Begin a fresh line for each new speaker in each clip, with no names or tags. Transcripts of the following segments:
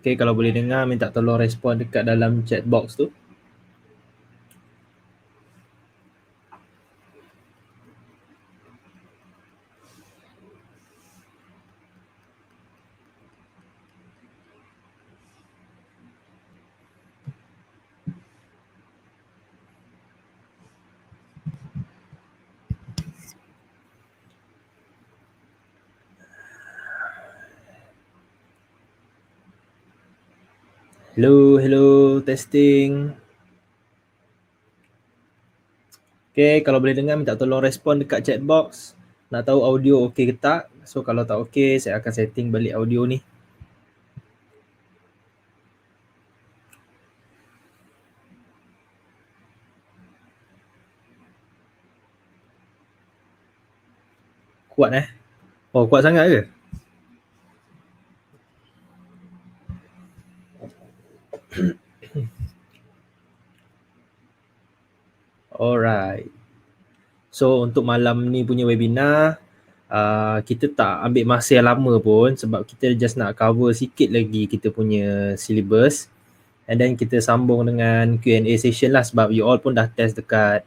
Okay, kalau boleh dengar, minta tolong respon dekat dalam chat box tu. Hello, testing. Okay, kalau boleh dengar, minta tolong respon dekat chat box. Nak tahu audio okey ke tak. So, kalau tak okey, saya akan setting balik audio ni. Kuat Oh, kuat sangat ke? Alright. So, untuk malam ni punya webinar, kita tak ambil masa yang lama pun sebab kita just nak cover sikit lagi kita punya syllabus. And then kita sambung dengan Q&A session lah sebab you all pun dah test dekat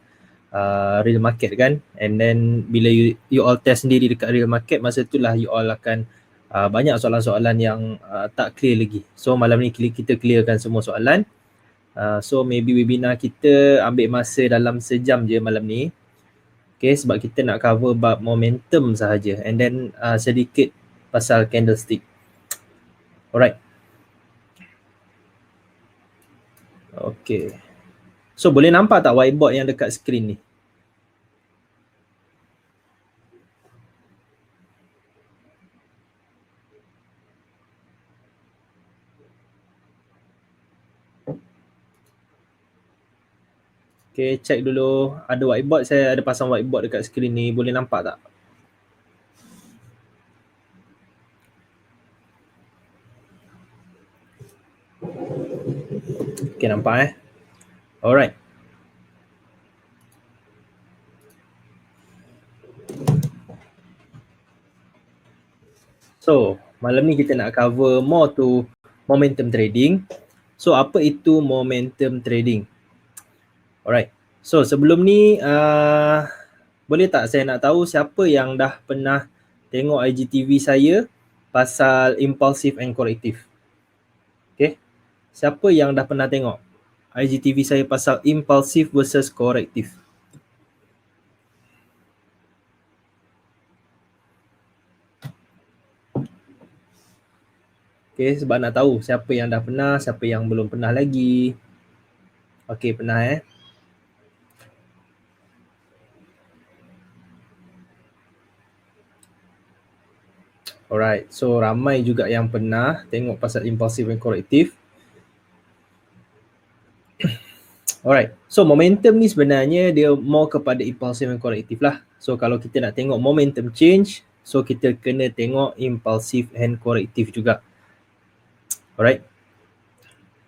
real market kan. And then bila you all test sendiri dekat real market, masa tu lah you all akan banyak soalan-soalan yang tak clear lagi. So malam ni kita clearkan semua soalan. So maybe webinar kita ambil masa dalam sejam je malam ni. Okay, sebab kita nak cover bab momentum sahaja. And then sedikit pasal candlestick. Alright. Okay. So boleh nampak tak whiteboard yang dekat screen ni? Okay, check dulu. Ada whiteboard, saya ada pasang whiteboard dekat screen ni. Boleh nampak tak? Okay, nampak Alright. So, malam ni kita nak cover more to momentum trading. So, apa itu momentum trading? Alright. So, sebelum ni, boleh tak saya nak tahu siapa yang dah pernah tengok IGTV saya pasal impulsive and corrective? Okay. Siapa yang dah pernah tengok IGTV saya pasal impulsive versus corrective? Okay, sebab nak tahu siapa yang dah pernah, siapa yang belum pernah lagi. Okay, pernah Alright, so ramai juga yang pernah tengok pasal impulsive and corrective. Alright, so momentum ni sebenarnya dia more kepada impulsive and corrective lah. So kalau kita nak tengok momentum change, so kita kena tengok impulsive and corrective juga. Alright.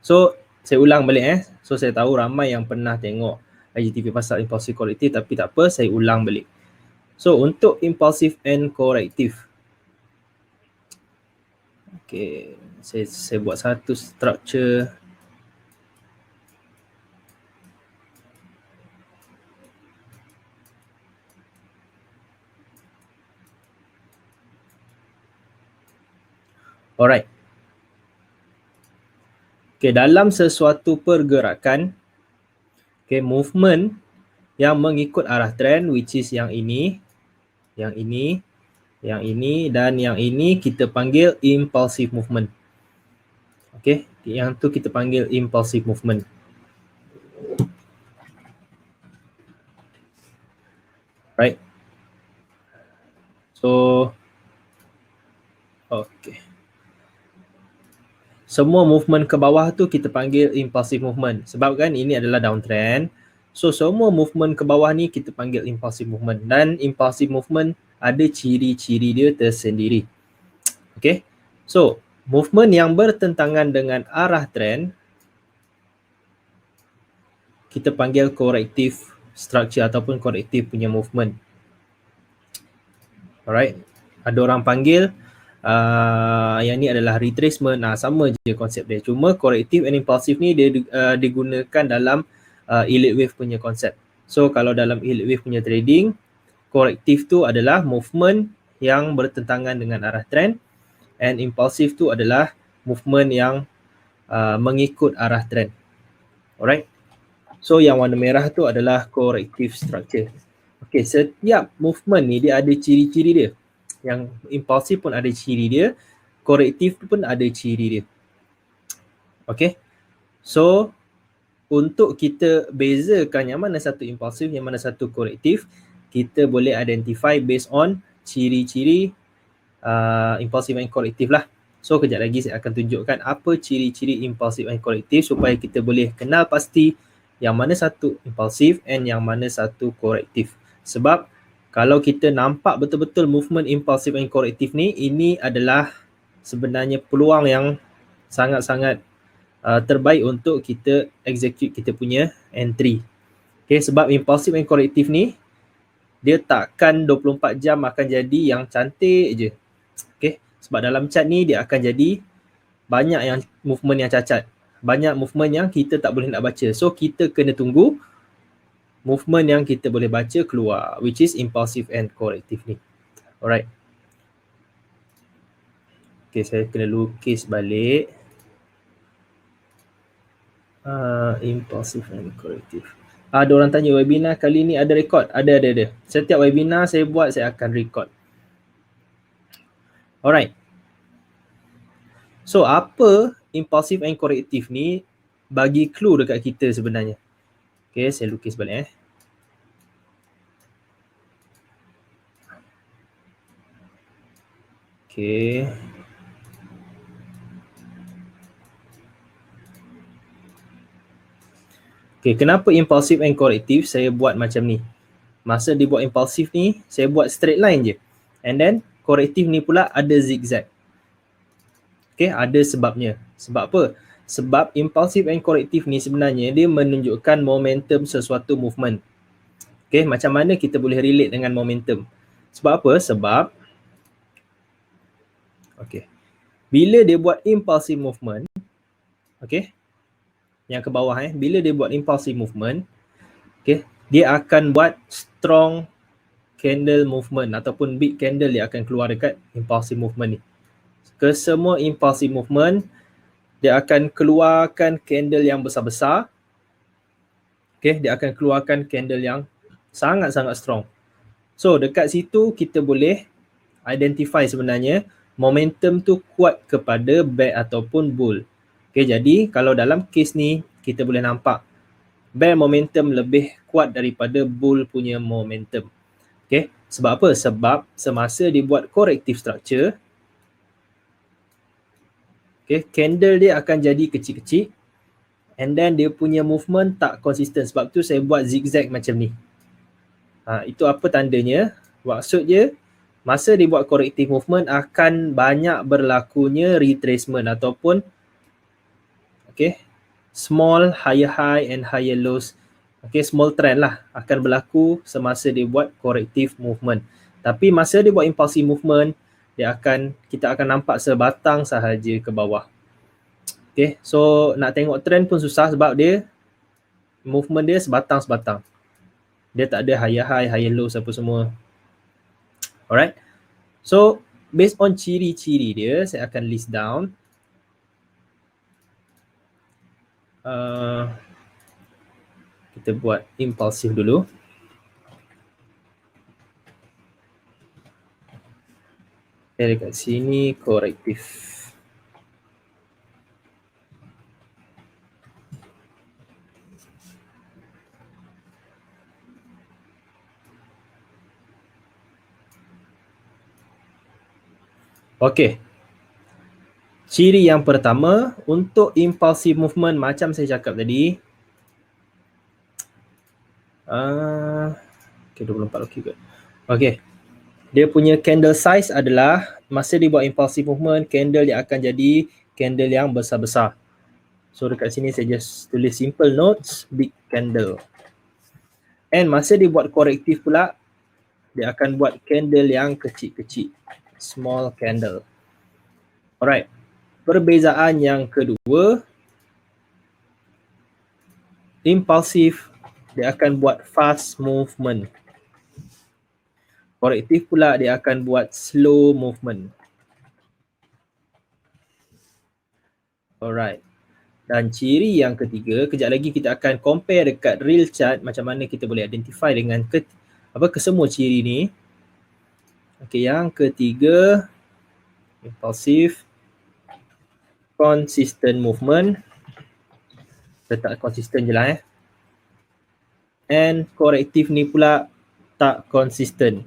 So saya ulang balik So saya tahu ramai yang pernah tengok IGTV pasal impulsive corrective, tapi tak apa, saya ulang balik. So untuk impulsive and corrective, okay, saya buat satu structure. Alright. Okay, dalam sesuatu pergerakan, okay, movement yang mengikut arah trend, which is yang ini, yang ini, yang ini dan yang ini, kita panggil impulsive movement. Okay, yang tu kita panggil impulsive movement. Right. So, okay. Semua movement ke bawah tu kita panggil impulsive movement. Sebab kan ini adalah downtrend. So, semua movement ke bawah ni kita panggil impulsive movement. Dan impulsive movement ada ciri-ciri dia tersendiri. Okay. So, movement yang bertentangan dengan arah trend, kita panggil corrective structure ataupun corrective punya movement. Alright. Ada orang panggil Yang ni adalah retracement. Sama je konsep dia. Cuma corrective and impulsive ni dia digunakan dalam elliott wave punya konsep. So kalau dalam elliott wave punya trading, corrective tu adalah movement yang bertentangan dengan arah trend, and impulsive tu adalah movement yang mengikut arah trend. Alright. So yang warna merah tu adalah corrective structure. Okay, setiap movement ni dia ada ciri-ciri dia. Yang impulsif pun ada ciri dia, korektif pun ada ciri dia. Okay, so untuk kita bezakan yang mana satu impulsif, yang mana satu korektif, kita boleh identify based on ciri-ciri impulsif dan korektif lah. So kejap lagi saya akan tunjukkan apa ciri-ciri impulsif dan korektif supaya kita boleh kenal pasti yang mana satu impulsif and yang mana satu korektif. Sebab kalau kita nampak betul-betul movement impulsif dan korektif ni, ini adalah sebenarnya peluang yang sangat-sangat terbaik untuk kita execute kita punya entry. Okay, sebab impulsif dan korektif ni, dia takkan 24 jam akan jadi yang cantik je. Okay, sebab dalam chart ni dia akan jadi banyak yang movement yang cacat. Banyak movement yang kita tak boleh nak baca. So kita kena tunggu movement yang kita boleh baca keluar, which is impulsive and corrective ni. Alright. Okay, saya kena lukis balik. Impulsive and corrective. Ada orang tanya, webinar kali ni ada record? Ada. Setiap webinar saya buat, saya akan record. Alright. So, apa impulsive and corrective ni bagi clue dekat kita sebenarnya? Okay, saya lukis balik Okay. Okay, kenapa impulsive and corrective saya buat macam ni? Masa dia buat impulsive ni, saya buat straight line je. And then, corrective ni pula ada zigzag. Okay, ada sebabnya. Sebab apa? Sebab impulsive and corrective ni sebenarnya dia menunjukkan momentum sesuatu movement. Okay, macam mana kita boleh relate dengan momentum? Sebab apa? Sebab okay, bila dia buat impulsive movement, okay, yang ke bawah bila dia buat impulsive movement, okay, dia akan buat strong candle movement ataupun big candle dia akan keluar dekat impulsive movement ni. Kesemua impulsive movement, dia akan keluarkan candle yang besar-besar. Okay, dia akan keluarkan candle yang sangat-sangat strong. So, dekat situ kita boleh identify sebenarnya momentum tu kuat kepada bear ataupun bull. Okay, jadi kalau dalam case ni, kita boleh nampak bear momentum lebih kuat daripada bull punya momentum. Okay, sebab apa? Sebab semasa dia buat corrective structure, okay, candle dia akan jadi kecil-kecil and then dia punya movement tak konsisten. Sebab tu saya buat zigzag macam ni. Itu apa tandanya? Maksudnya, masa dia buat corrective movement akan banyak berlakunya retracement ataupun okay, small higher high and higher lows. Okay, small trend lah akan berlaku semasa dia buat corrective movement. Tapi masa dia buat impulsive movement, kita akan nampak sebatang sahaja ke bawah. Okay, so nak tengok trend pun susah sebab dia movement dia sebatang-sebatang. Dia tak ada higher high, higher low apa semua. Alright. So, based on ciri-ciri dia, saya akan list down. Kita buat impulsif dulu. Dekat sini korektif. Okey. Ciri yang pertama untuk impulsive movement macam saya cakap tadi. Okay, 24 okey kot. Okey. Dia punya candle size adalah masa dia buat impulsive movement, candle dia akan jadi candle yang besar-besar. So dekat sini saya just tulis simple notes, big candle. And masa dia buat corrective pula, dia akan buat candle yang kecil-kecil, small candle. Alright. Perbezaan yang kedua, impulsif dia akan buat fast movement. Korektif pula dia akan buat slow movement. Alright. Dan ciri yang ketiga, kejap lagi kita akan compare dekat real chart macam mana kita boleh identify dengan kesemua ciri ni. Okey, yang ketiga, impulsif, consistent movement. Letak konsisten je lah And korektif ni pula tak konsisten.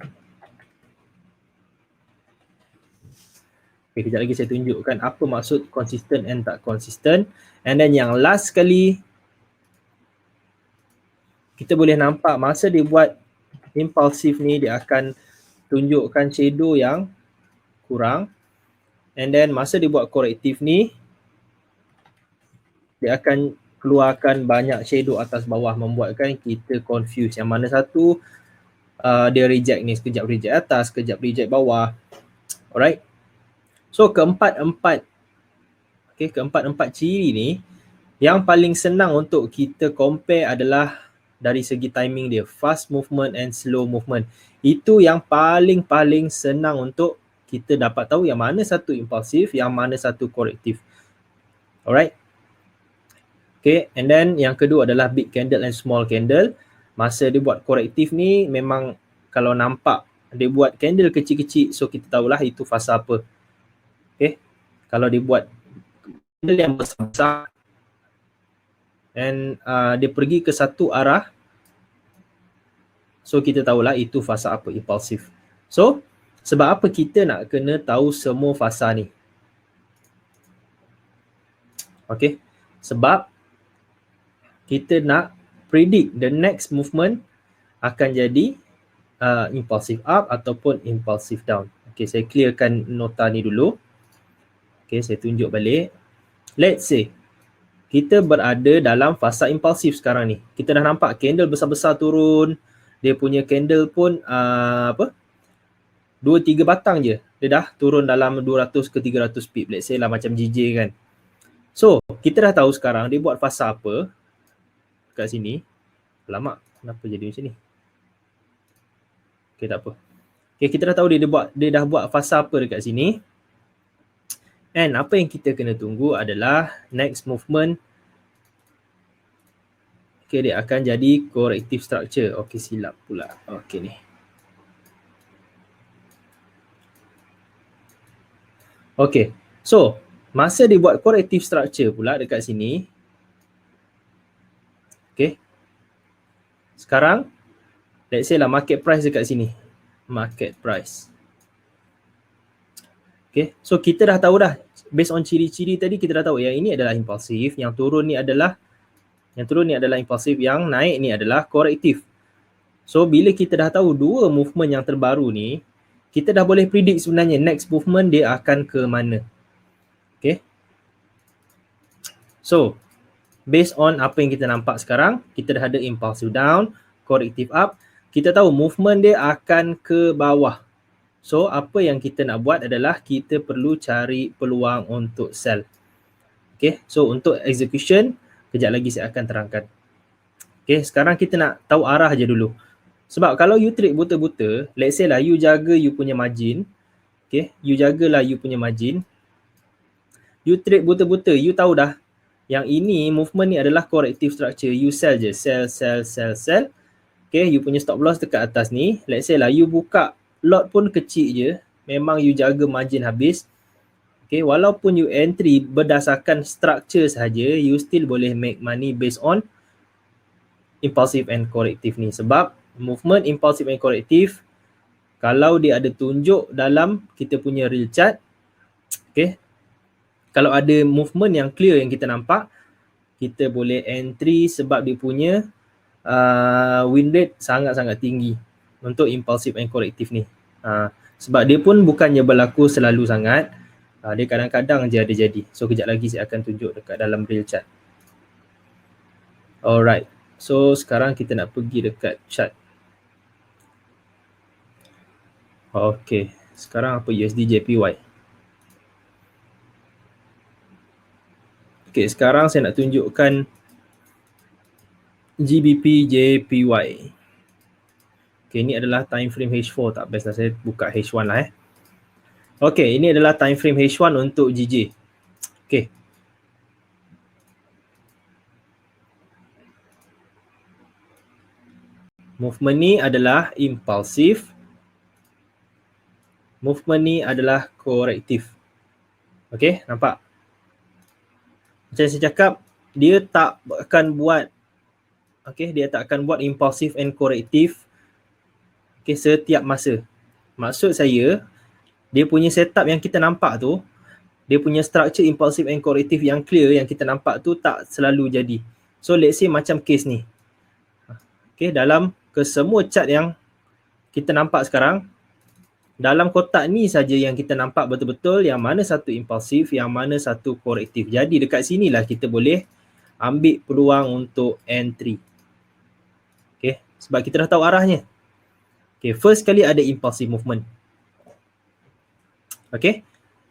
Okay, kejap lagi saya tunjukkan apa maksud consistent and tak consistent. And then yang last sekali, kita boleh nampak masa dia buat impulsif ni, dia akan tunjukkan shadow yang kurang. And then masa dia buat korektif ni, dia akan keluarkan banyak shadow atas bawah, membuatkan kita confused. Yang mana satu dia reject ni, sekejap reject atas, sekejap reject bawah. Alright. So keempat-empat ciri ni yang paling senang untuk kita compare adalah dari segi timing dia, fast movement and slow movement. Itu yang paling senang untuk kita dapat tahu yang mana satu impulsif, yang mana satu korektif. Alright. Okay, and then yang kedua adalah big candle and small candle. Masa dia buat korektif ni memang kalau nampak dia buat candle kecil-kecil, so kita tahulah itu fasa apa. Okay, kalau dia buat candle yang besar and dia pergi ke satu arah, so kita tahulah itu fasa apa, impulsif. So sebab apa kita nak kena tahu semua fasa ni? Okay, sebab kita nak predict the next movement akan jadi impulsive up ataupun impulsive down. Okay, saya clearkan nota ni dulu. Okay, saya tunjuk balik. Let's say kita berada dalam fasa impulsif sekarang ni. Kita dah nampak candle besar-besar turun. Dia punya candle pun 2-3 batang je. Dia dah turun dalam 200 ke 300 pip. Let's say lah macam JJ kan. So, kita dah tahu sekarang dia buat fasa apa kat sini. Alamak, kenapa jadi macam ni? Okay, tak apa. Okay, kita dah tahu dia dah buat fasa apa dekat sini. And apa yang kita kena tunggu adalah next movement. Okay, dia akan jadi corrective structure. Okay, silap pula. Okay ni. Okay, so masa dia buat corrective structure pula dekat sini. Okay. Sekarang, let's say lah market price dekat sini. Market price. Okay, so kita dah tahu dah. Based on ciri-ciri tadi kita dah tahu yang ini adalah impulsif, yang turun ni adalah impulsif, yang naik ni adalah korektif. So bila kita dah tahu dua movement yang terbaru ni, kita dah boleh predict sebenarnya next movement dia akan ke mana. Okay. So based on apa yang kita nampak sekarang, kita dah ada impulsive down, corrective up. Kita tahu movement dia akan ke bawah. So apa yang kita nak buat adalah kita perlu cari peluang untuk sell. Okay, so untuk execution, kejap lagi saya akan terangkan. Okay, sekarang kita nak tahu arah je dulu. Sebab kalau you trade buta-buta, let's say lah you jaga you punya margin. Okay, you jagalah you punya margin. You trade buta-buta, you tahu dah yang ini movement ni adalah corrective structure. You sell je, sell. Okay, you punya stop loss dekat atas ni. Let's say lah you buka lot pun kecil je. Memang you jaga margin habis. Okay, walaupun you entry berdasarkan structure sahaja, you still boleh make money based on impulsive and corrective ni. Sebab movement impulsive and corrective, kalau dia ada tunjuk dalam kita punya real chart, okay, kalau ada movement yang clear yang kita nampak, kita boleh entry sebab dia punya win rate sangat-sangat tinggi untuk impulsive and corrective ni. Sebab dia pun bukannya berlaku selalu sangat, dia kadang-kadang je ada jadi. So kejap lagi saya akan tunjuk dekat dalam real chart. Alright, so sekarang kita nak pergi dekat chart. Okay, sekarang apa USD JPY. Okay, sekarang saya nak tunjukkan GBP JPY. Okay, ini adalah time frame H4. Tak best lah, saya buka H1 lah Okay, ini adalah time frame H1 untuk GJ. Okay. Movement ni adalah impulsif. Movement ni adalah korektif. Okay, nampak? Macam saya cakap, dia tak akan buat dia tak akan buat impulsif and korektif setiap masa. Maksud saya, dia punya setup yang kita nampak tu, dia punya structure impulsif and korektif yang clear yang kita nampak tu tak selalu jadi. So let's say macam case ni. Dalam kesemua chart yang kita nampak sekarang, dalam kotak ni saja yang kita nampak betul-betul yang mana satu impulsif, yang mana satu korektif. Jadi dekat sinilah kita boleh ambil peluang untuk entry. Sebab kita dah tahu arahnya. First kali ada impulsive movement.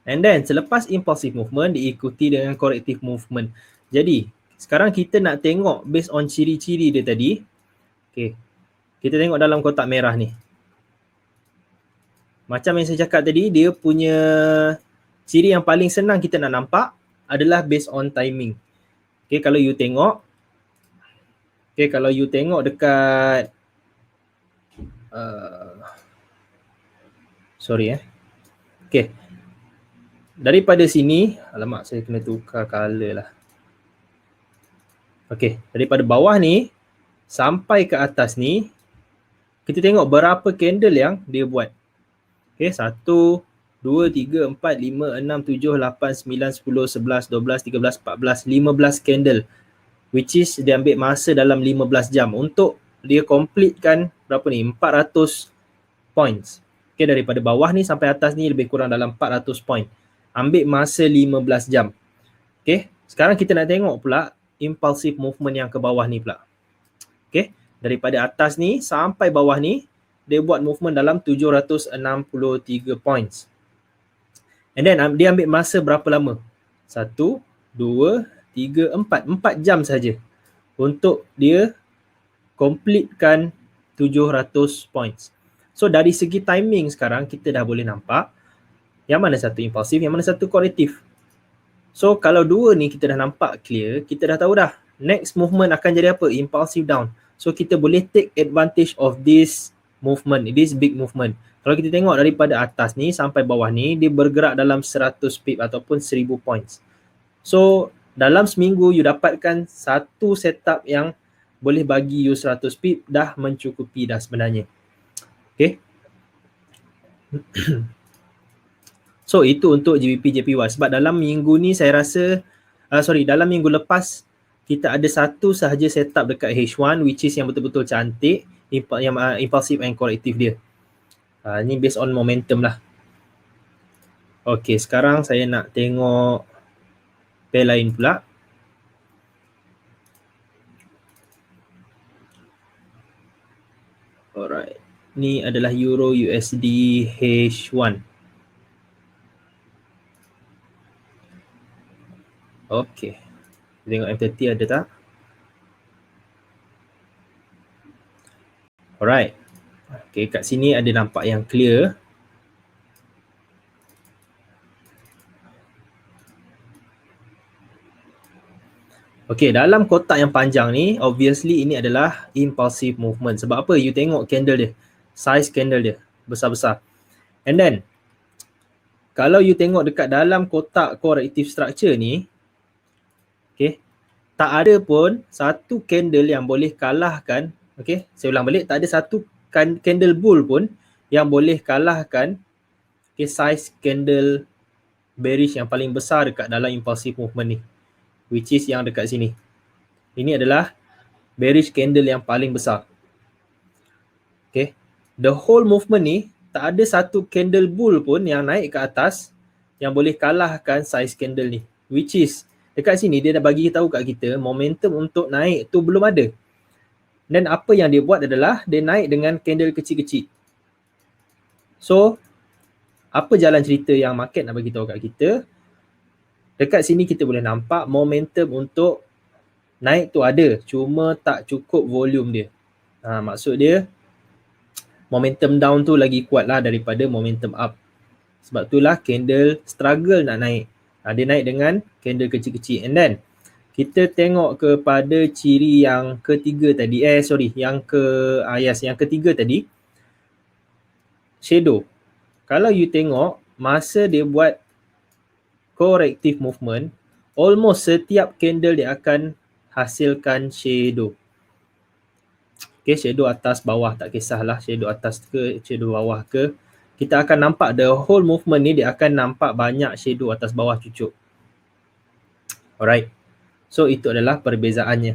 And then selepas impulsive movement diikuti dengan corrective movement. Jadi sekarang kita nak tengok based on ciri-ciri dia tadi. Kita tengok dalam kotak merah ni. Macam yang saya cakap tadi, dia punya ciri yang paling senang kita nak nampak adalah based on timing. Kalau you tengok, kalau you tengok dekat daripada sini, alamak saya kena tukar color lah. Daripada bawah ni sampai ke atas ni, kita tengok berapa candle yang dia buat. 1, 2, 3, 4, 5, 6, 7, 8, 9, 10, 11, 12, 13, 14, 15 candle. Which is dia ambil masa dalam 15 jam untuk dia completekan berapa ni? 400 points. Daripada bawah ni sampai atas ni lebih kurang dalam 400 point. Ambil masa 15 jam. Sekarang kita nak tengok pula impulsive movement yang ke bawah ni pula. Daripada atas ni sampai bawah ni, dia buat movement dalam 763 points. And then dia ambil masa berapa lama? 1, 2, 3, 4. 4 jam saja untuk dia completekan 700 points. So dari segi timing sekarang kita dah boleh nampak yang mana satu impulsif, yang mana satu korektif. So kalau dua ni kita dah nampak clear, kita dah tahu dah next movement akan jadi apa? Impulsive down. So kita boleh take advantage of this movement, this big movement. Kalau kita tengok daripada atas ni sampai bawah ni, dia bergerak dalam 100 pip ataupun 1000 points. So dalam seminggu you dapatkan satu setup yang boleh bagi you 100 pip, dah mencukupi dah sebenarnya. So itu untuk GBP JPY. Sebab dalam minggu ni saya rasa, dalam minggu lepas kita ada satu sahaja setup dekat H1 which is yang betul-betul cantik, yang impulsive and corrective dia. Ni based on momentum lah. Sekarang saya nak tengok pair lain pula. Alright. Ni adalah Euro USD H1. Tengok M30 ada tak? Alright. Kat sini ada nampak yang clear. Dalam kotak yang panjang ni, obviously ini adalah impulsive movement. Sebab apa? You tengok candle dia. Size candle dia. Besar-besar. And then, kalau you tengok dekat dalam kotak corrective structure ni, tak ada pun satu candle yang boleh kalahkan, saya ulang balik, tak ada satu candle bull pun yang boleh kalahkan size candle bearish yang paling besar dekat dalam impulsive movement ni, which is yang dekat sini. Ini adalah bearish candle yang paling besar. The whole movement ni tak ada satu candle bull pun yang naik ke atas yang boleh kalahkan size candle ni, which is dekat sini dia dah bagi tahu kat kita momentum untuk naik tu belum ada. Dan apa yang dia buat adalah dia naik dengan candle kecil-kecil. So apa jalan cerita yang market nak bagi tahu kat kita? Dekat sini kita boleh nampak momentum untuk naik tu ada, cuma tak cukup volume dia. Maksud dia momentum down tu lagi kuat lah daripada momentum up. Sebab itulah candle struggle nak naik. Dia naik dengan candle kecil-kecil. And then kita tengok kepada ciri yang ketiga tadi. Yang ketiga tadi. Shadow. Kalau you tengok, masa dia buat corrective movement, almost setiap candle dia akan hasilkan shadow. Okay, shadow atas bawah tak kisahlah, shadow atas ke shadow bawah ke, kita akan nampak the whole movement ni dia akan nampak banyak shadow atas bawah cucuk. Alright, so itu adalah perbezaannya.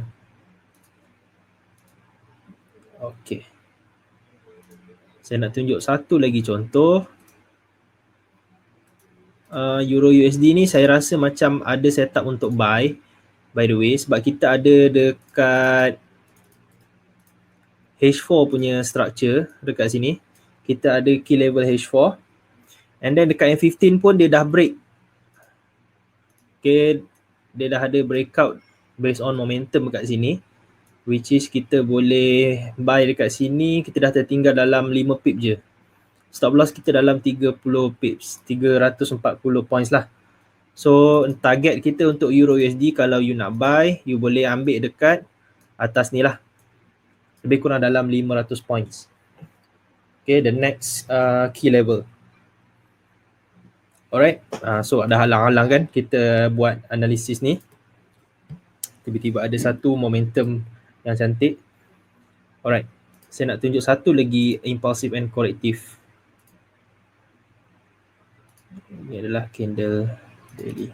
Okay, saya nak tunjuk satu lagi contoh. Euro USD ni saya rasa macam ada setup untuk buy, by the way, sebab kita ada dekat H4 punya structure dekat sini. Kita ada key level H4. And then dekat M15 pun dia dah break. Okay, dia dah ada breakout based on momentum dekat sini. Which is kita boleh buy dekat sini, kita dah tertinggal dalam 5 pip je. Stop loss kita dalam 30 pips, 340 points lah. So target kita untuk Euro USD kalau you nak buy, you boleh ambil dekat atas ni lah. Lebih kurang dalam 500 points. Okay, the next key level. Alright, so ada halang-halang kan kita buat analisis ni. Tiba-tiba ada satu momentum yang cantik. Alright, saya nak tunjuk satu lagi impulsive and corrective. Ini adalah candle daily.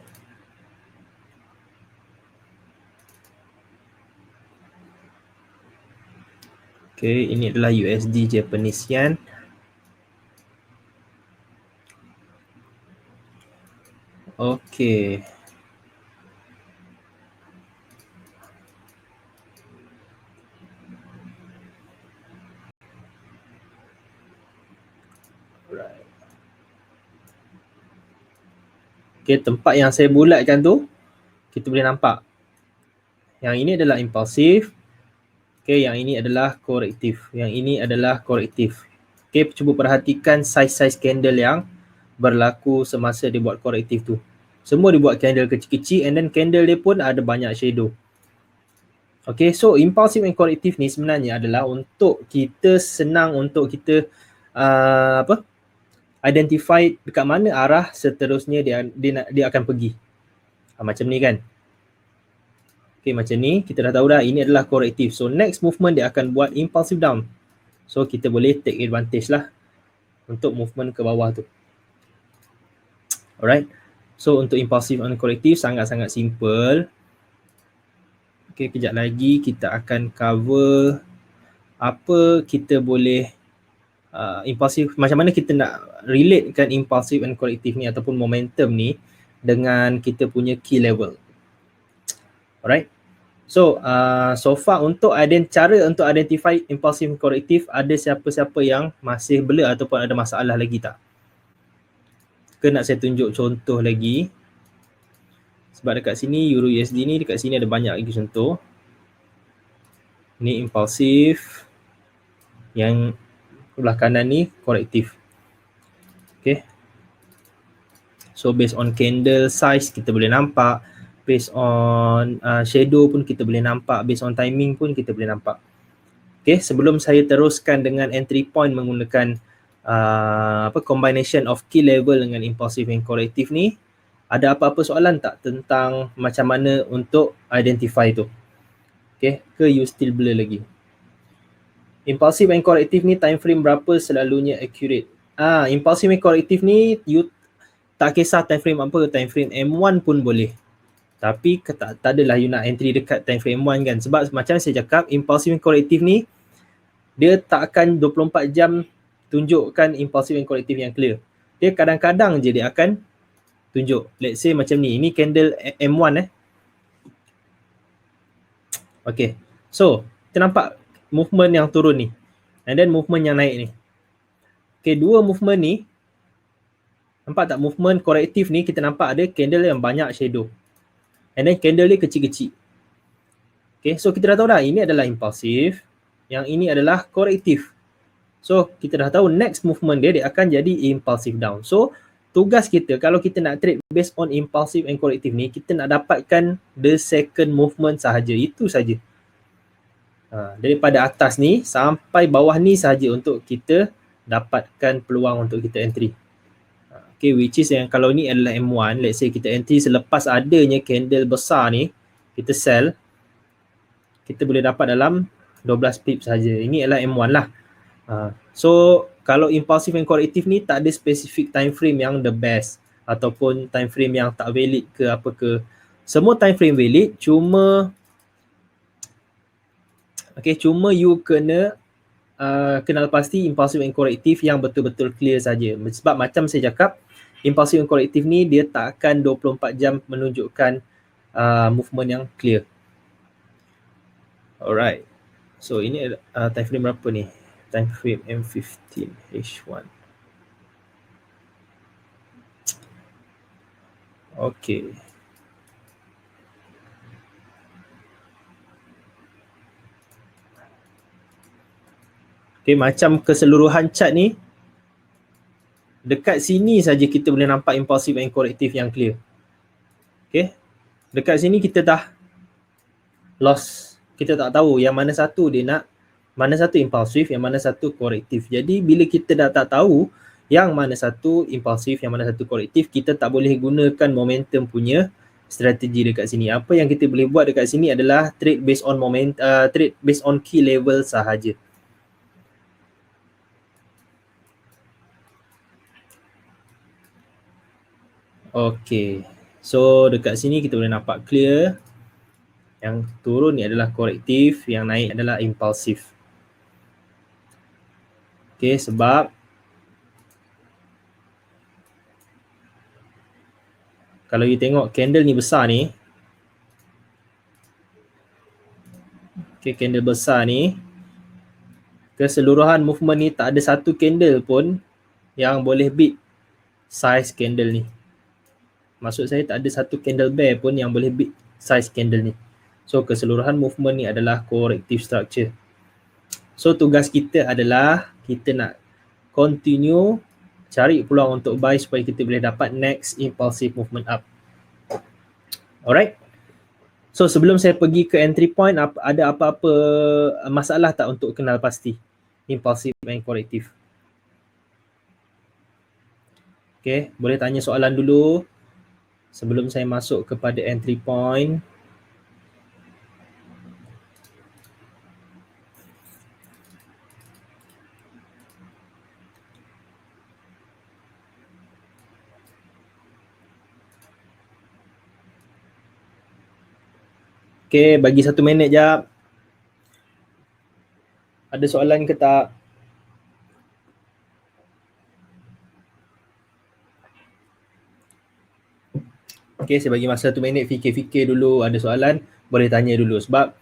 Okay, ini adalah USD Japanese Yen. Okay. Okay, tempat yang saya bulatkan tu, kita boleh nampak. Yang ini adalah impulsif. Okay, yang ini adalah korektif. Yang ini adalah korektif. Okay, cuba perhatikan size-size candle yang berlaku semasa dia buat korektif tu. Semua dia buat candle kecil-kecil and then candle dia pun ada banyak shadow. Okay, so impulsif and korektif ni sebenarnya adalah untuk kita senang untuk kita identify dekat mana arah seterusnya dia akan pergi. Macam ni kan. Okay, macam ni kita dah tahu dah ini adalah korektif. So next movement dia akan buat impulsive down. So kita boleh take advantage lah untuk movement ke bawah tu. Alright. So untuk impulsive and korektif sangat-sangat simple. Okay, kejap lagi kita akan cover apa kita boleh impulsif, macam mana kita nak relatekan impulsif and korektif ni ataupun momentum ni dengan kita punya key level. Alright. So so far untuk cara untuk identify impulsif and korektif, ada siapa-siapa yang masih blur ataupun ada masalah lagi tak? Ke nak saya tunjuk contoh lagi? Sebab dekat sini Euro USD ni, dekat sini ada banyak lagi contoh. Ni impulsif, yang sebelah kanan ni korektif. Okay. So based on candle size kita boleh nampak, based on shadow pun kita boleh nampak, based on timing pun kita boleh nampak. Okay, sebelum saya teruskan dengan entry point menggunakan combination of key level dengan impulsive and korektif ni, ada apa-apa soalan tak tentang macam mana untuk identify tu? Okay, ke you still blur lagi? Impulsive and korektif ni time frame berapa selalunya accurate? Impulsive and korektif ni you tak kisah time frame apa, time frame M1 pun boleh. Tapi tak adalah you nak entry dekat time frame M1 kan. Sebab macam saya cakap, impulsive and korektif ni dia tak akan 24 jam tunjukkan impulsive and korektif yang clear. Dia kadang-kadang je dia akan tunjuk. Let's say macam ni, ini candle M1 Okay, so kita nampak movement yang turun ni and then movement yang naik ni. Okay, dua movement ni Nampak tak movement korektif ni kita nampak ada candle yang banyak shadow. And then candle dia kecil-kecil. Okay, so kita dah tahu dah ini adalah impulsif, yang ini adalah korektif. So kita dah tahu next movement dia akan jadi impulsive down. So tugas kita kalau kita nak trade based on impulsive and corrective ni, kita nak dapatkan the second movement sahaja. Itu saja. Daripada atas ni sampai bawah ni sahaja untuk kita dapatkan peluang untuk kita entry. Okay, which is yang kalau ni adalah M1, let's say kita entry selepas adanya candle besar ni, kita sell, kita boleh dapat dalam 12 pips saja. Ini adalah M1 lah. So kalau impulsive and corrective ni tak ada specific time frame yang the best ataupun time frame yang tak valid ke apa ke. Semua time frame valid, cuma cuma you kena kenal pasti impulsive and corrective yang betul-betul clear saja. Sebab macam saya cakap, impulsive and corrective ni dia tak akan 24 jam menunjukkan movement yang clear. Alright. So ini time frame berapa ni? Time frame M15 H1. Okay. Okay, macam keseluruhan chart ni, dekat sini saja kita boleh nampak impulsive and corrective yang clear. Okay. Dekat sini kita dah lost. Kita tak tahu yang mana satu dia nak, mana satu impulsif, yang mana satu korektif. Jadi bila kita dah tak tahu yang mana satu impulsif, yang mana satu korektif, kita tak boleh gunakan momentum punya strategi dekat sini. Apa yang kita boleh buat dekat sini adalah trade based on trade based on key level sahaja. Okay. So dekat sini kita boleh nampak clear. Yang turun ni adalah korektif, yang naik adalah impulsif. Okay, sebab kalau you tengok candle ni besar ni, okay, candle besar ni, keseluruhan movement ni tak ada satu candle pun yang boleh beat size candle ni. Maksud saya tak ada satu candle bear pun yang boleh beat size candle ni. So keseluruhan movement ni adalah corrective structure. So tugas kita adalah kita nak continue cari peluang untuk buy supaya kita boleh dapat next impulsive movement up. Alright. So sebelum saya pergi ke entry point, ada apa-apa masalah tak untuk kenal pasti impulsive and corrective? Okay, boleh tanya soalan dulu sebelum saya masuk kepada entry point. Okay, bagi 1 minit jap. Ada soalan ke tak? Okay, saya bagi masa 1 minit fikir-fikir dulu. Ada soalan, boleh tanya dulu. Sebab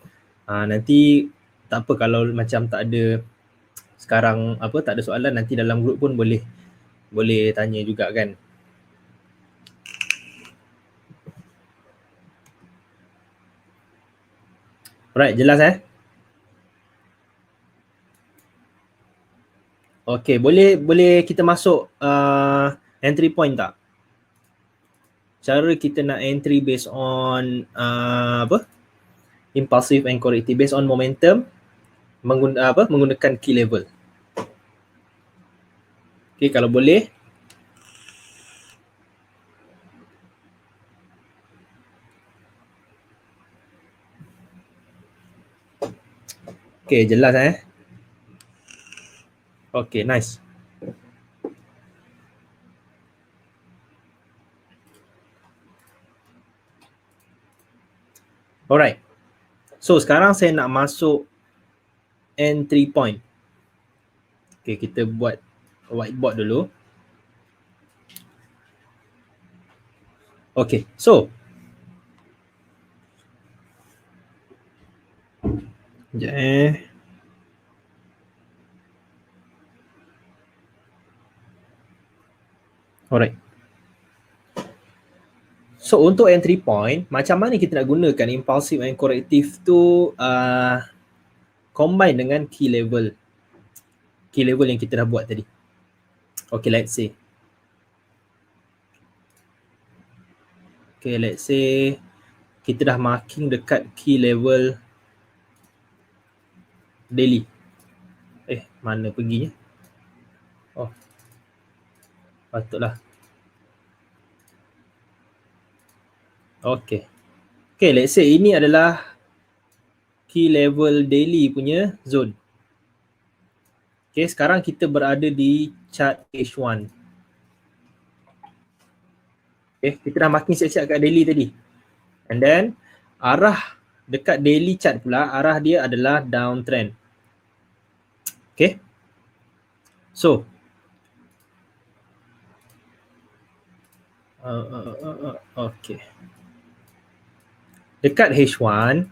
nanti tak apa kalau macam tak ada sekarang tak ada soalan, nanti dalam grup pun boleh tanya juga kan. Alright, jelas Okay, boleh kita masuk entry point tak? Cara kita nak entry based on impulsive and corrective, based on momentum, menggunakan key level. Okay, kalau boleh. Okay, jelas Okay, nice. Alright. So sekarang saya nak masuk entry point. Okay, kita buat whiteboard dulu. Okay, so sekejap Alright. So untuk entry point, macam mana kita nak gunakan impulsive and corrective tu combine dengan key level yang kita dah buat tadi. Okay, let's say kita dah marking dekat key level daily. Mana perginya? Oh, patutlah. Okay, let's say ini adalah key level daily punya zone. Okay, sekarang kita berada di chart H1. Okay, kita dah marking siap-siap kat daily tadi. And then arah dekat daily chart pula, arah dia adalah downtrend. Okay, so okay, dekat H1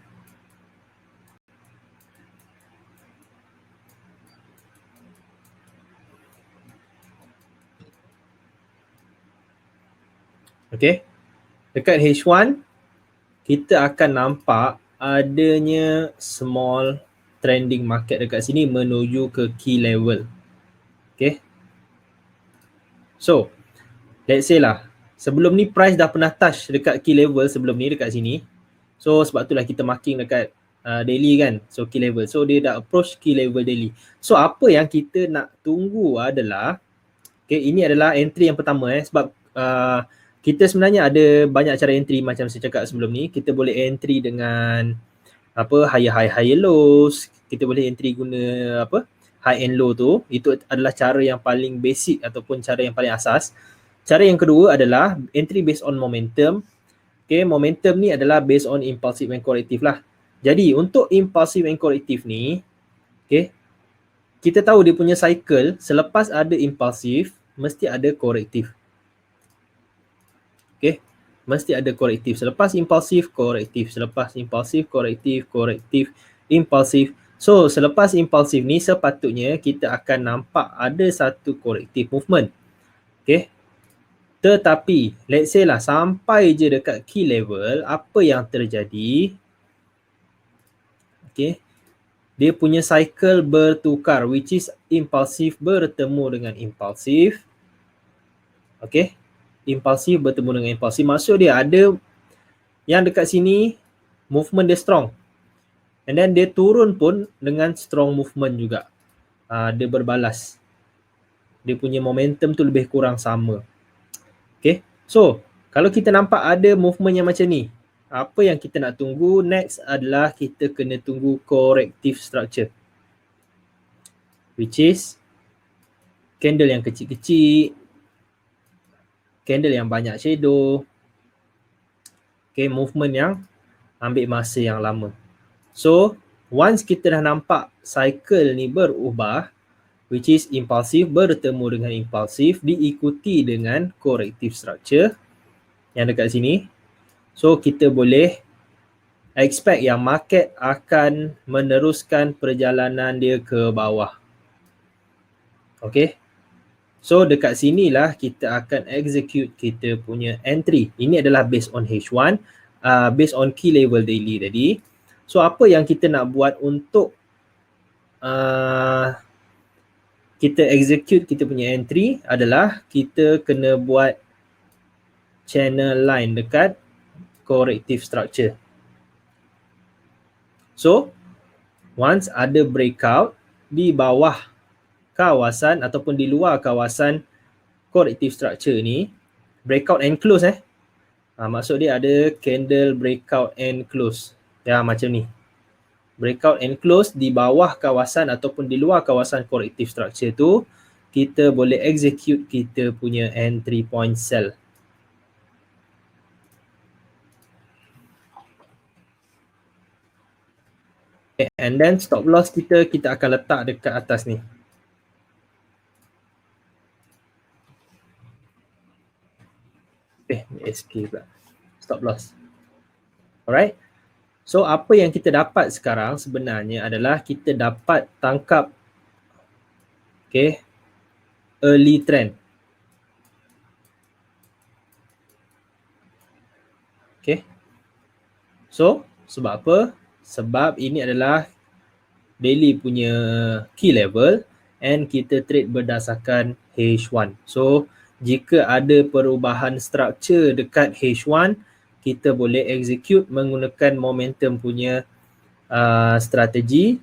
okay, dekat H1 kita akan nampak adanya small trending market dekat sini menuju ke key level. Okay, so let's say lah, sebelum ni price dah pernah touch dekat key level sebelum ni dekat sini. So sebab itulah kita marking dekat daily kan. So key level. So dia dah approach key level daily. So apa yang kita nak tunggu adalah, okay, ini adalah entry yang pertama sebab kita sebenarnya ada banyak cara entry macam saya cakap sebelum ni. Kita boleh entry dengan higher lows. Kita boleh entry guna high and low tu. Itu adalah cara yang paling basic ataupun cara yang paling asas. Cara yang kedua adalah entry based on momentum. Okay, momentum ni adalah based on impulsive and corrective lah. Jadi untuk impulsive and corrective ni, okay, kita tahu dia punya cycle, selepas ada impulsive, mesti ada corrective. Okay, mesti ada corrective. Selepas impulsive, corrective. Selepas impulsive, corrective, impulsive. So selepas impulsive ni sepatutnya kita akan nampak ada satu corrective movement. Okay, tetapi let's say lah sampai je dekat key level, apa yang terjadi? Okay, dia punya cycle bertukar, which is impulsive bertemu dengan impulsive. Okay, impulsive bertemu dengan impulsive, maksud dia ada yang dekat sini movement dia strong, and then dia turun pun dengan strong movement juga. Dia berbalas, dia punya momentum tu lebih kurang sama. Okay, so kalau kita nampak ada movement yang macam ni, apa yang kita nak tunggu next adalah kita kena tunggu corrective structure, which is candle yang kecil-kecil, candle yang banyak shadow, okay, movement yang ambil masa yang lama. So once kita dah nampak cycle ni berubah, which is impulsive bertemu dengan impulsive diikuti dengan corrective structure yang dekat sini, so kita boleh expect yang market akan meneruskan perjalanan dia ke bawah. Okay, so dekat sinilah kita akan execute kita punya entry. Ini adalah based on H1, based on key level daily tadi. So apa yang kita nak buat untuk kita execute kita punya entry adalah kita kena buat channel line dekat corrective structure. So once ada breakout di bawah kawasan ataupun di luar kawasan corrective structure ni, breakout and close maksud dia ada candle breakout and close ya, macam ni, breakout and close di bawah kawasan ataupun di luar kawasan corrective structure tu, kita boleh execute kita punya entry point sell. Okay, and then stop loss kita akan letak dekat atas ni. SK pula, stop loss. Alright, so apa yang kita dapat sekarang sebenarnya adalah kita dapat tangkap early trend. Okay. So, sebab apa? Sebab ini adalah daily punya key level and kita trade berdasarkan H1. So, jika ada perubahan structure dekat H1, kita boleh execute menggunakan momentum punya strategi,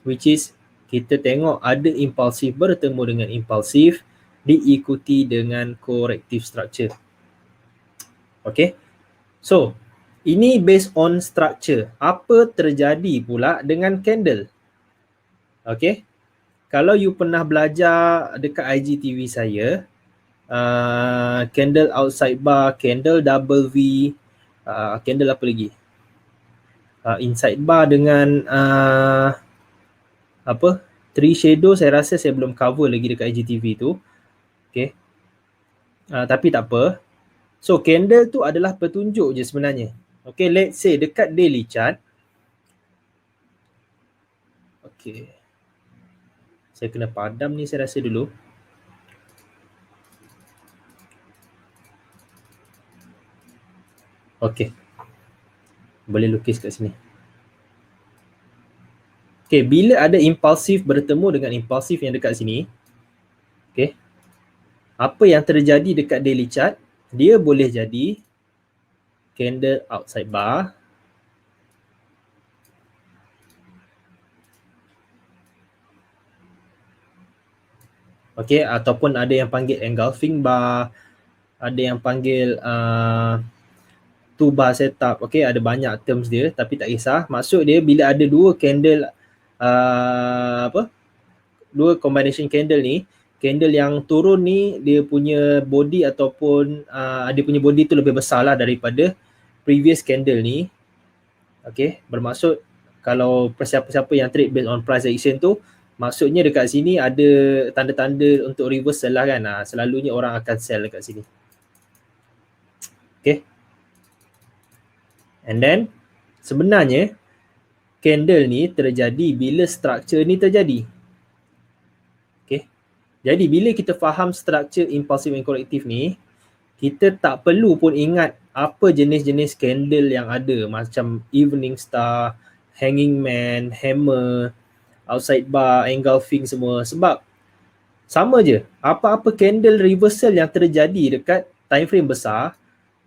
which is kita tengok ada impulsif bertemu dengan impulsif diikuti dengan corrective structure. Okay. So, ini based on structure. Apa terjadi pula dengan candle? Okay. Kalau you pernah belajar dekat IGTV saya, candle outside bar, candle double V, candle apa lagi? Inside bar dengan three shadow, saya rasa saya belum cover lagi dekat IGTV tu. Okay. Tapi tak apa. So, candle tu adalah petunjuk je sebenarnya. Okay, let's say dekat daily chart. Okay. Saya kena padam ni saya rasa dulu. Okay. Boleh lukis kat sini. Okay, bila ada impulsif bertemu dengan impulsif yang dekat sini. Okay. Apa yang terjadi dekat daily chart, dia boleh jadi candle outside bar. Okay, ataupun ada yang panggil engulfing bar, ada yang panggil two bar setup. Okay, ada banyak terms dia tapi tak kisah. Maksud dia bila ada dua candle, dua combination candle ni, candle yang turun ni dia punya body ataupun dia punya body tu lebih besar lah daripada previous candle ni. Okay, bermaksud kalau siapa-siapa yang trade based on price action tu, maksudnya dekat sini ada tanda-tanda untuk reversal lah kan. Selalunya orang akan sell dekat sini. Okay. And then sebenarnya candle ni terjadi bila structure ni terjadi. Okay. Jadi bila kita faham structure impulsive and corrective ni, kita tak perlu pun ingat apa jenis-jenis candle yang ada, macam evening star, hanging man, hammer, outside bar, engulfing semua. Sebab sama je, apa-apa candle reversal yang terjadi dekat time frame besar,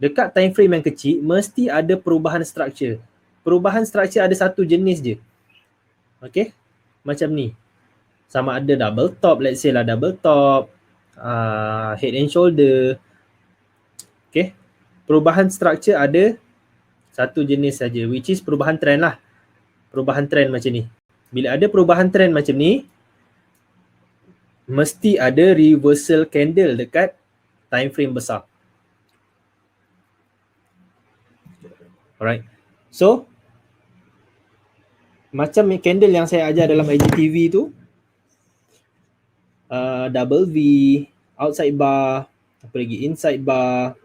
dekat time frame yang kecil mesti ada perubahan structure. Perubahan structure ada satu jenis je. Okay, macam ni. Sama ada double top, let's say lah double top, head and shoulder. Okay, perubahan structure ada satu jenis saja, which is perubahan trend lah. Perubahan trend macam ni. Bila ada perubahan trend macam ni, mesti ada reversal candle dekat time frame besar. Alright. So, macam candle yang saya ajar dalam IGTV tu, double V, outside bar, apa lagi, inside bar,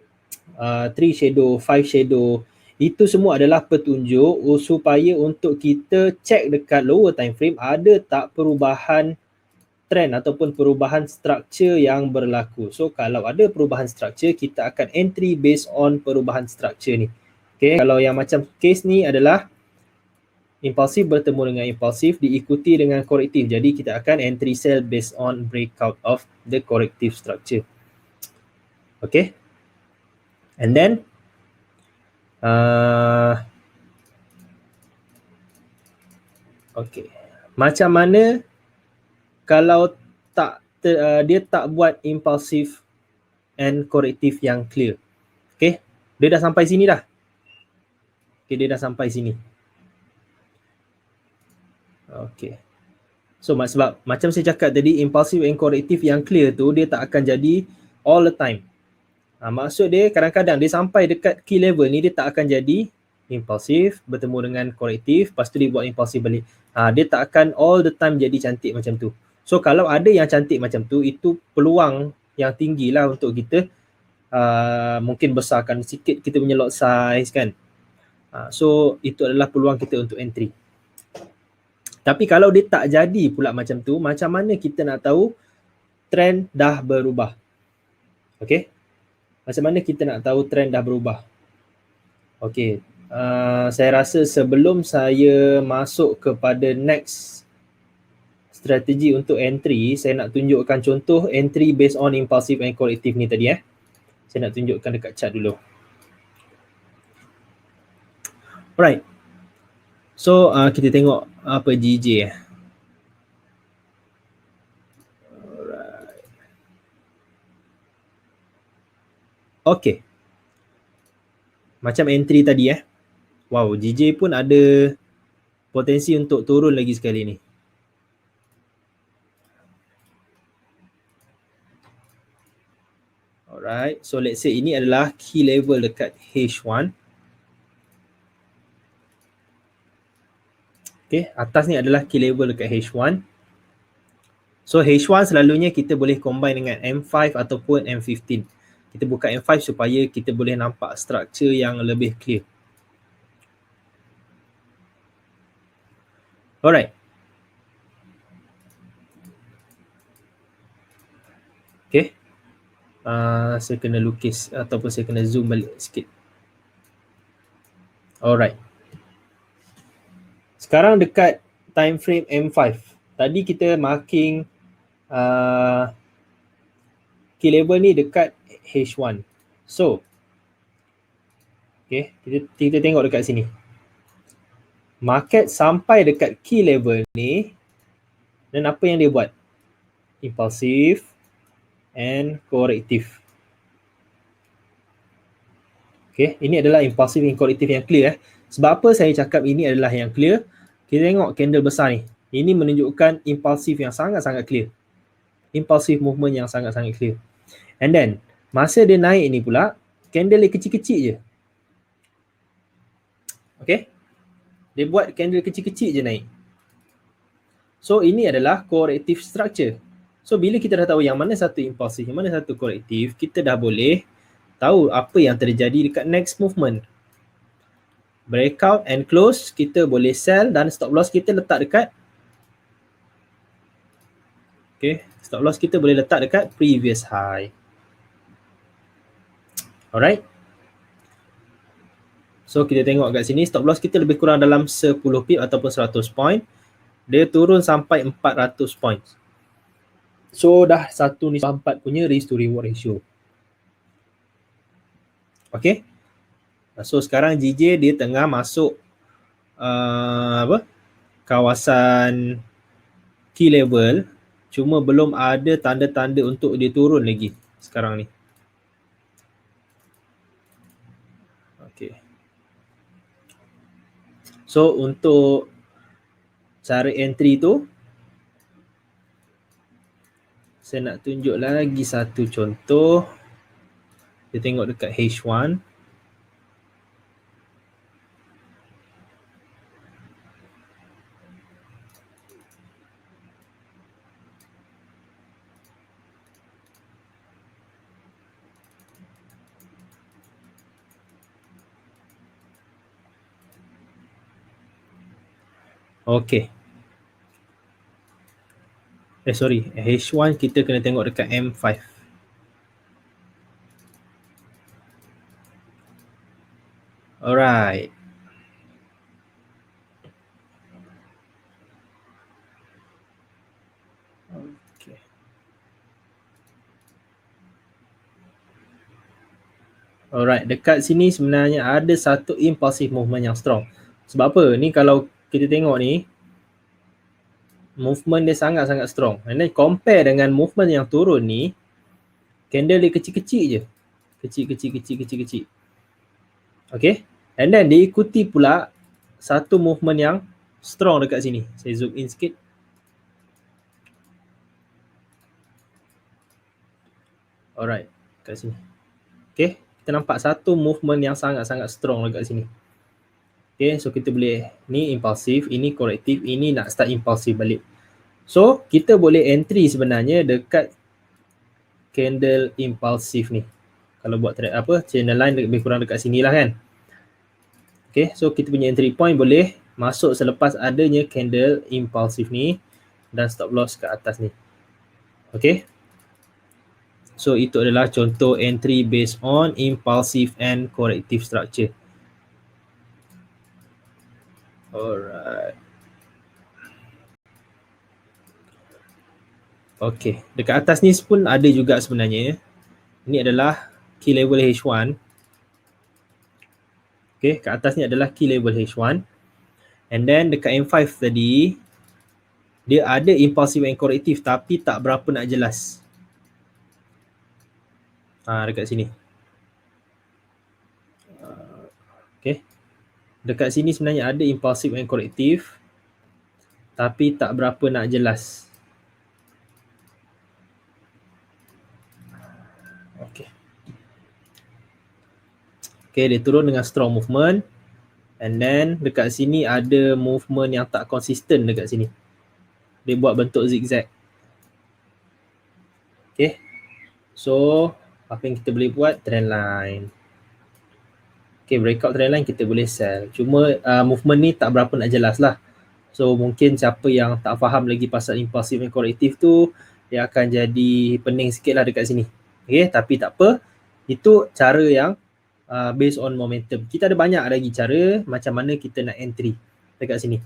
3 shadow, 5 shadow, itu semua adalah petunjuk supaya untuk kita check dekat lower time frame ada tak perubahan trend ataupun perubahan structure yang berlaku. So kalau ada perubahan structure, kita akan entry based on perubahan structure ni. Okay, kalau yang macam case ni adalah impulsif bertemu dengan impulsif diikuti dengan korektif. Jadi kita akan entry sell based on breakout of the corrective structure. Okay. And then okay, macam mana kalau dia tak buat impulsif and korektif yang clear. Okay, dia dah sampai sini dah. Okay, dia dah sampai sini. Okay, so sebab macam saya cakap tadi, impulsif and korektif yang clear tu dia tak akan jadi all the time. Maksud dia kadang-kadang dia sampai dekat key level ni dia tak akan jadi impulsif bertemu dengan korektif, lepas tu dia buat impulsif balik. Dia tak akan all the time jadi cantik macam tu. So kalau ada yang cantik macam tu, itu peluang yang tinggi lah untuk kita mungkin besarkan sikit kita punya lot size kan. So itu adalah peluang kita untuk entry. Tapi kalau dia tak jadi pula macam tu, macam mana kita nak tahu trend dah berubah? Okay, macam mana kita nak tahu trend dah berubah? Okay, saya rasa sebelum saya masuk kepada next strategi untuk entry, saya nak tunjukkan contoh entry based on impulsive and corrective ni tadi. Saya nak tunjukkan dekat chart dulu. Alright. So kita tengok apa GJ. Alright. Okay. Macam entry tadi Wow, GJ pun ada potensi untuk turun lagi sekali ni. Alright, so let's say ini adalah key level dekat H1. Okay, atas ni adalah key level dekat H1. So H1 selalunya kita boleh combine dengan M5 ataupun M15. Kita buka M5 supaya kita boleh nampak structure yang lebih clear. Alright. Okay. Saya kena lukis ataupun saya kena zoom balik sikit. Alright. Sekarang dekat time frame M5. Tadi kita marking key level ni dekat H1. So, okay, kita tengok dekat sini. Market sampai dekat key level ni dan apa yang dia buat? Impulsive and corrective. Okay, ini adalah impulsive and corrective yang clear. Sebab apa saya cakap ini adalah yang clear? Kita tengok candle besar ni. Ini menunjukkan impulsive yang sangat-sangat clear. Impulsive movement yang sangat-sangat clear. And then, masa dia naik ni pula, candle dia kecil-kecil je. Okay? Dia buat candle kecil-kecil je naik. So, ini adalah corrective structure. So, bila kita dah tahu yang mana satu impulsive, yang mana satu corrective, kita dah boleh tahu apa yang terjadi dekat next movement. Breakout and close, kita boleh sell dan stop loss kita letak dekat stop loss kita boleh letak dekat previous high. Alright. So kita tengok kat sini stop loss kita lebih kurang dalam 10 pip ataupun 100 point. Dia turun sampai 400 points. So dah 1:4 punya risk to reward ratio. Okay. So sekarang GJ dia tengah masuk kawasan key level, cuma belum ada tanda-tanda untuk dia turun lagi sekarang ni. Okay. So untuk cara entry tu, saya nak tunjuk lagi satu contoh. Kita tengok dekat H1. Okay. H1 kita kena tengok dekat M5. Alright. Okay. Alright, dekat sini sebenarnya ada satu impulsive movement yang strong. Sebab apa? Ni kalau kita tengok ni, movement dia sangat-sangat strong. And then compare dengan movement yang turun ni, candle dia kecil-kecil je. Kecil. Okay. And then diikuti pula satu movement yang strong dekat sini. Saya zoom in sikit. Alright, kat sini. Okay, kita nampak satu movement yang sangat-sangat strong dekat sini. Okay, so kita boleh, ni impulsif, ini corrective, ini nak start impulsif balik. So, kita boleh entry sebenarnya dekat candle impulsif ni. Kalau buat channel line lebih kurang dekat sini lah kan. Okay, so kita punya entry point boleh masuk selepas adanya candle impulsif ni dan stop loss ke atas ni. Okay. So, itu adalah contoh entry based on impulsive and corrective structure. Alright. Okay, dekat atas ni pun ada juga sebenarnya. Ini adalah key level H1. Okay, kat atas ni adalah key level H1. And then dekat M5 tadi, dia ada impulsive and corrective tapi tak berapa nak jelas. Dekat sini. Okay. Dekat sini sebenarnya ada impulsive and corrective tapi tak berapa nak jelas. Okay. Okay, dia turun dengan strong movement. And then dekat sini ada movement yang tak konsisten dekat sini. Dia buat bentuk zigzag. Okay. So, apa yang kita boleh buat? Trend line. Okay, breakout trend line kita boleh sell. Cuma movement ni tak berapa nak jelas lah. So, mungkin siapa yang tak faham lagi pasal impulsive and corrective tu, dia akan jadi pening sikit lah dekat sini. Okay, tapi tak apa. Itu cara yang based on momentum. Kita ada banyak lagi cara macam mana kita nak entry dekat sini.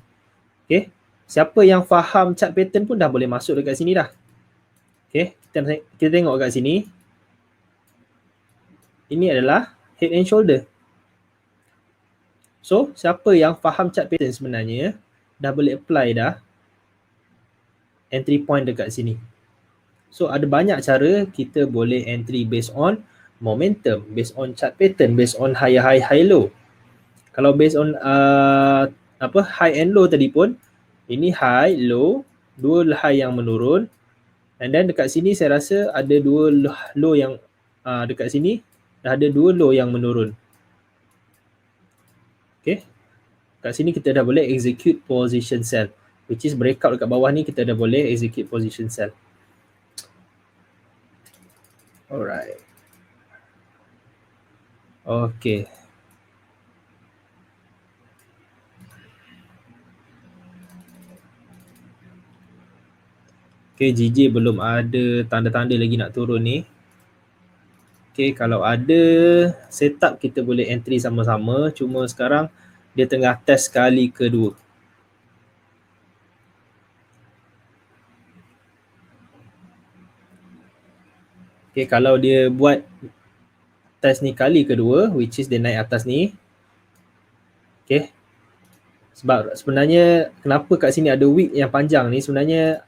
Okay, siapa yang faham chart pattern pun dah boleh masuk dekat sini dah. Okay, kita tengok kat sini. Ini adalah head and shoulder. So, siapa yang faham chart pattern sebenarnya dah boleh apply dah entry point dekat sini. So, ada banyak cara kita boleh entry based on momentum, based on chart pattern, based on high, low. Kalau based on high and low tadi pun, ini high, low, dua high yang menurun. And then dekat sini saya rasa ada dua low yang dekat sini dah ada dua low yang menurun. Okay. Kat sini kita dah boleh execute position sell, which is breakout dekat bawah ni kita dah boleh execute position sell. Alright. Okay. Okay, GJ belum ada tanda-tanda lagi nak turun ni. Okay, kalau ada setup kita boleh entry sama-sama. Cuma sekarang dia tengah test kali kedua. Okay, kalau dia buat test ni kali kedua, which is dia naik atas ni. Okay. Sebab sebenarnya kenapa kat sini ada wick yang panjang ni, sebenarnya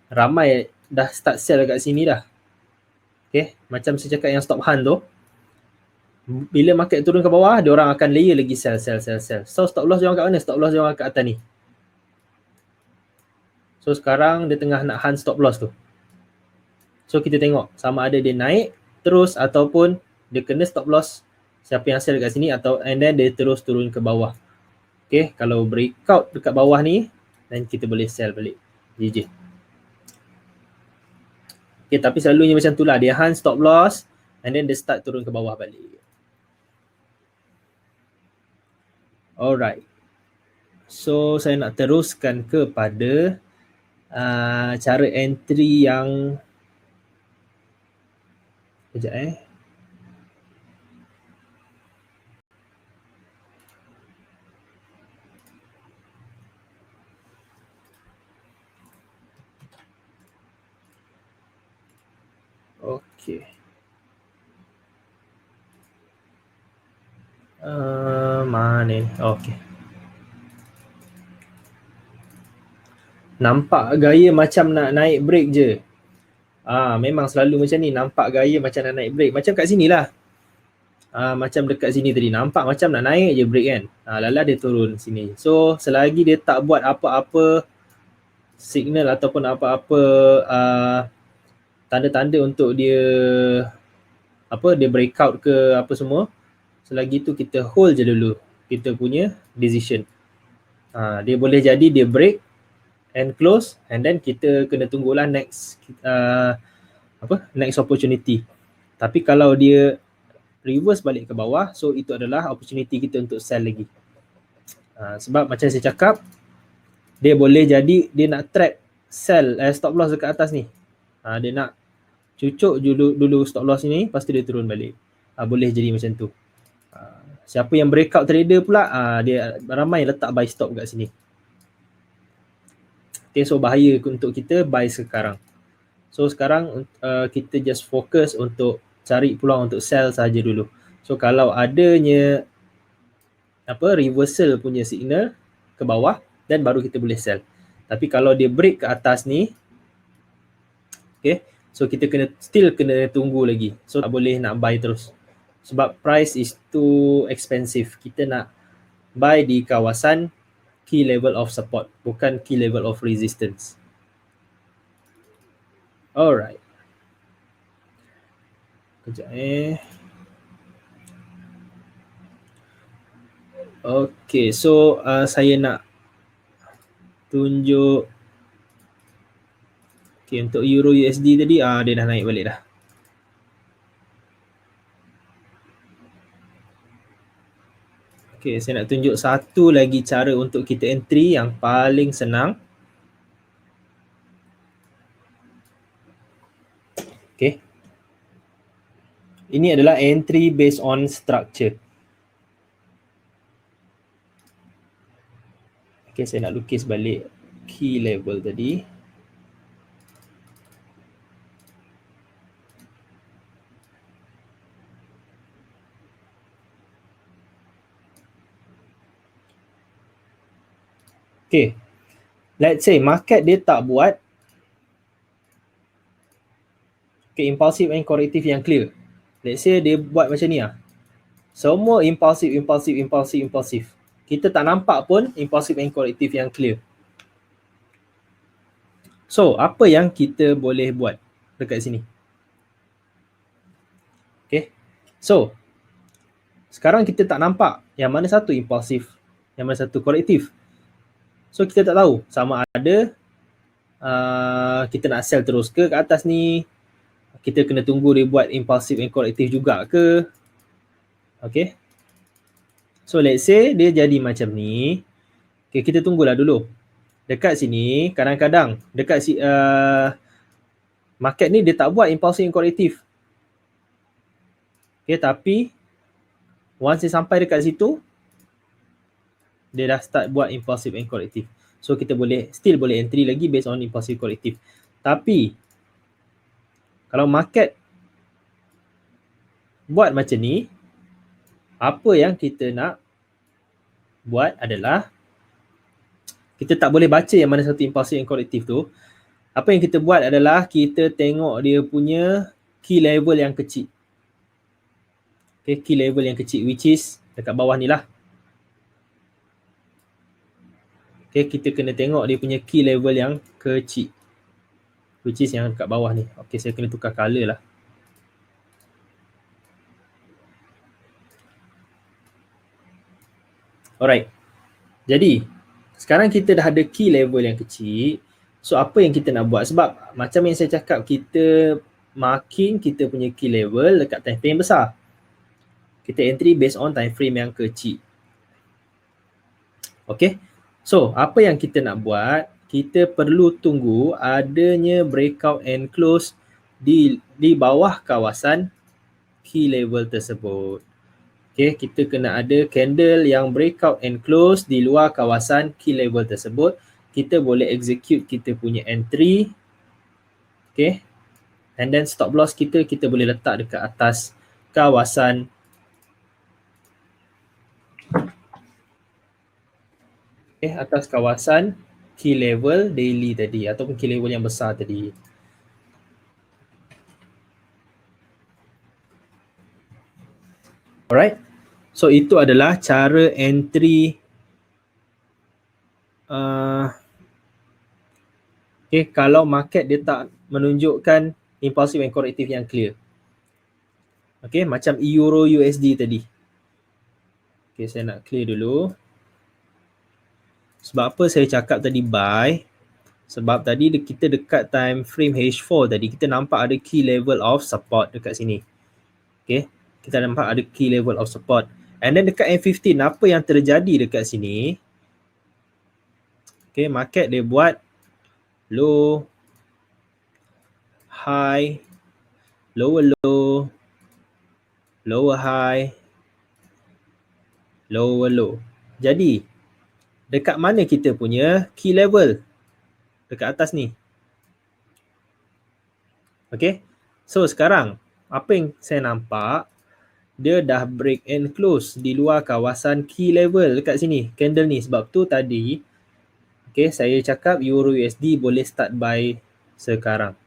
ramai dah start sell kat sini dah. Okay, macam saya cakap yang stop hunt tu, bila market turun ke bawah, dia orang akan layer lagi sell. So stop loss dia orang kat mana? Stop loss dia orang kat atas ni. So sekarang dia tengah nak hunt stop loss tu. So kita tengok sama ada dia naik terus ataupun dia kena stop loss siapa yang sell kat sini atau and then dia terus turun ke bawah. Okay, kalau breakout dekat bawah ni, then kita boleh sell balik. GG. Okay, tapi selalunya macam tu lah. Dia hunt stop loss and then dia start turun ke bawah balik. Alright. So, saya nak teruskan kepada cara entry yang sekejap Okay. Mana ni? Okay. Nampak gaya macam nak naik break je. Memang selalu macam ni. Nampak gaya macam nak naik break. Macam kat sini lah. Macam dekat sini tadi. Nampak macam nak naik je break kan. Lala dia turun sini. So, selagi dia tak buat apa-apa signal ataupun apa-apa tanda-tanda untuk dia dia breakout ke apa semua, selagi tu kita hold je dulu kita punya decision. Dia boleh jadi dia break and close and then kita kena tunggulah next next opportunity. Tapi kalau dia reverse balik ke bawah, so itu adalah opportunity kita untuk sell lagi. Sebab macam saya cakap, dia boleh jadi dia nak trap sell stop loss dekat atas ni. Dia nak cucuk dulu stop loss ni, lepas tu dia turun balik. Boleh jadi macam tu. Siapa yang breakout trader pula, dia ramai letak buy stop kat sini. Okay, so bahaya untuk kita buy sekarang. So sekarang kita just fokus untuk cari peluang untuk sell saja dulu. So kalau adanya reversal punya signal ke bawah, dan baru kita boleh sell. Tapi kalau dia break ke atas ni, okay, so kita still kena tunggu lagi. So tak boleh nak buy terus. Sebab price is too expensive. Kita nak buy di kawasan key level of support, bukan key level of resistance. Alright. Kejap Okay, so saya nak tunjuk untuk Euro USD tadi, dia dah naik balik dah. Okay, saya nak tunjuk satu lagi cara untuk kita entry yang paling senang. Okay. Ini adalah entry based on structure. Okay, saya nak lukis balik key level tadi. Okay, let's say market dia tak buat impulsive and corrective yang clear. Let's say dia buat macam ni semua impulsive. Kita tak nampak pun impulsive and corrective yang clear. So, apa yang kita boleh buat dekat sini? Okay, so sekarang kita tak nampak yang mana satu impulsif, yang mana satu korektif. So kita tak tahu sama ada kita nak sell terus ke atas ni, kita kena tunggu dia buat impulsif and korektif juga ke. Okay, so let's say dia jadi macam ni. Okay, kita tunggulah dulu. Dekat sini kadang-kadang dekat market ni dia tak buat impulsif and korektif. Okay, tapi once dia sampai dekat situ, dia dah start buat impulsive and corrective. So kita still boleh entry lagi based on impulsive corrective. Tapi kalau market buat macam ni, apa yang kita nak buat adalah kita tak boleh baca yang mana satu impulsive and corrective tu. Apa yang kita buat adalah kita tengok dia punya key level yang kecil. Okay, key level yang kecil which is dekat bawah ni lah. Okay, kita kena tengok dia punya key level yang kecil, which is yang kat bawah ni. Okay, saya kena tukar color lah. Alright. Jadi, sekarang kita dah ada key level yang kecil. So, apa yang kita nak buat? Sebab macam yang saya cakap, kita marking kita punya key level dekat time frame besar. Kita entry based on time frame yang kecil. Okay. So, apa yang kita nak buat? Kita perlu tunggu adanya breakout and close di bawah kawasan key level tersebut. Okay, kita kena ada candle yang breakout and close di luar kawasan key level tersebut. Kita boleh execute kita punya entry. Okay. And then stop loss kita boleh letak dekat atas kawasan atas kawasan key level daily tadi ataupun key level yang besar tadi. Alright. So itu adalah cara entry kalau market dia tak menunjukkan impulsive and corrective yang clear. Okay, macam Euro USD tadi. Okay, saya nak clear dulu. Sebab apa saya cakap tadi buy? Sebab tadi kita dekat time frame H4 tadi, kita nampak ada key level of support dekat sini. Okay, kita nampak ada key level of support. And then dekat M15, apa yang terjadi dekat sini? Okay, market dia buat low, high, lower low, lower high. lower low. Jadi dekat mana kita punya key level? Dekat atas ni. Okay. So sekarang apa yang saya nampak, dia dah break and close di luar kawasan key level dekat sini, candle ni. Sebab tu tadi okay, saya cakap Euro USD boleh start buy sekarang.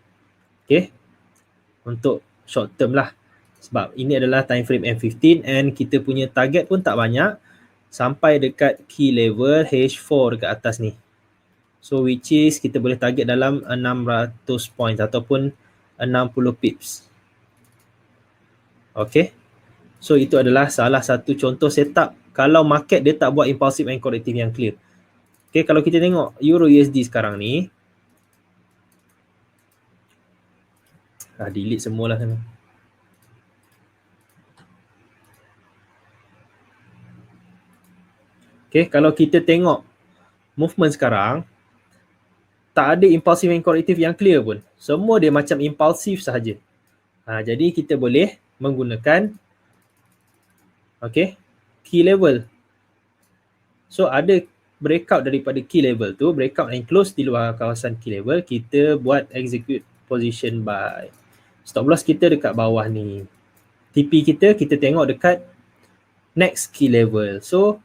Okay. Untuk short term lah. Sebab ini adalah time frame M15 and kita punya target pun tak banyak sampai dekat key level H4 dekat atas ni. So which is kita boleh target dalam 600 points ataupun 60 pips. Okay. So itu adalah salah satu contoh setup kalau market dia tak buat impulsive and corrective yang clear. Okay, kalau kita tengok Euro USD sekarang ni, delete semualah sana. Okay, kalau kita tengok movement sekarang, tak ada impulsive and corrective yang clear pun. Semua dia macam impulsif sahaja. Jadi kita boleh menggunakan key level. So ada breakout daripada key level tu, breakout and close di luar kawasan key level, kita buat execute position buy. Stop loss kita dekat bawah ni. TP kita tengok dekat next key level. So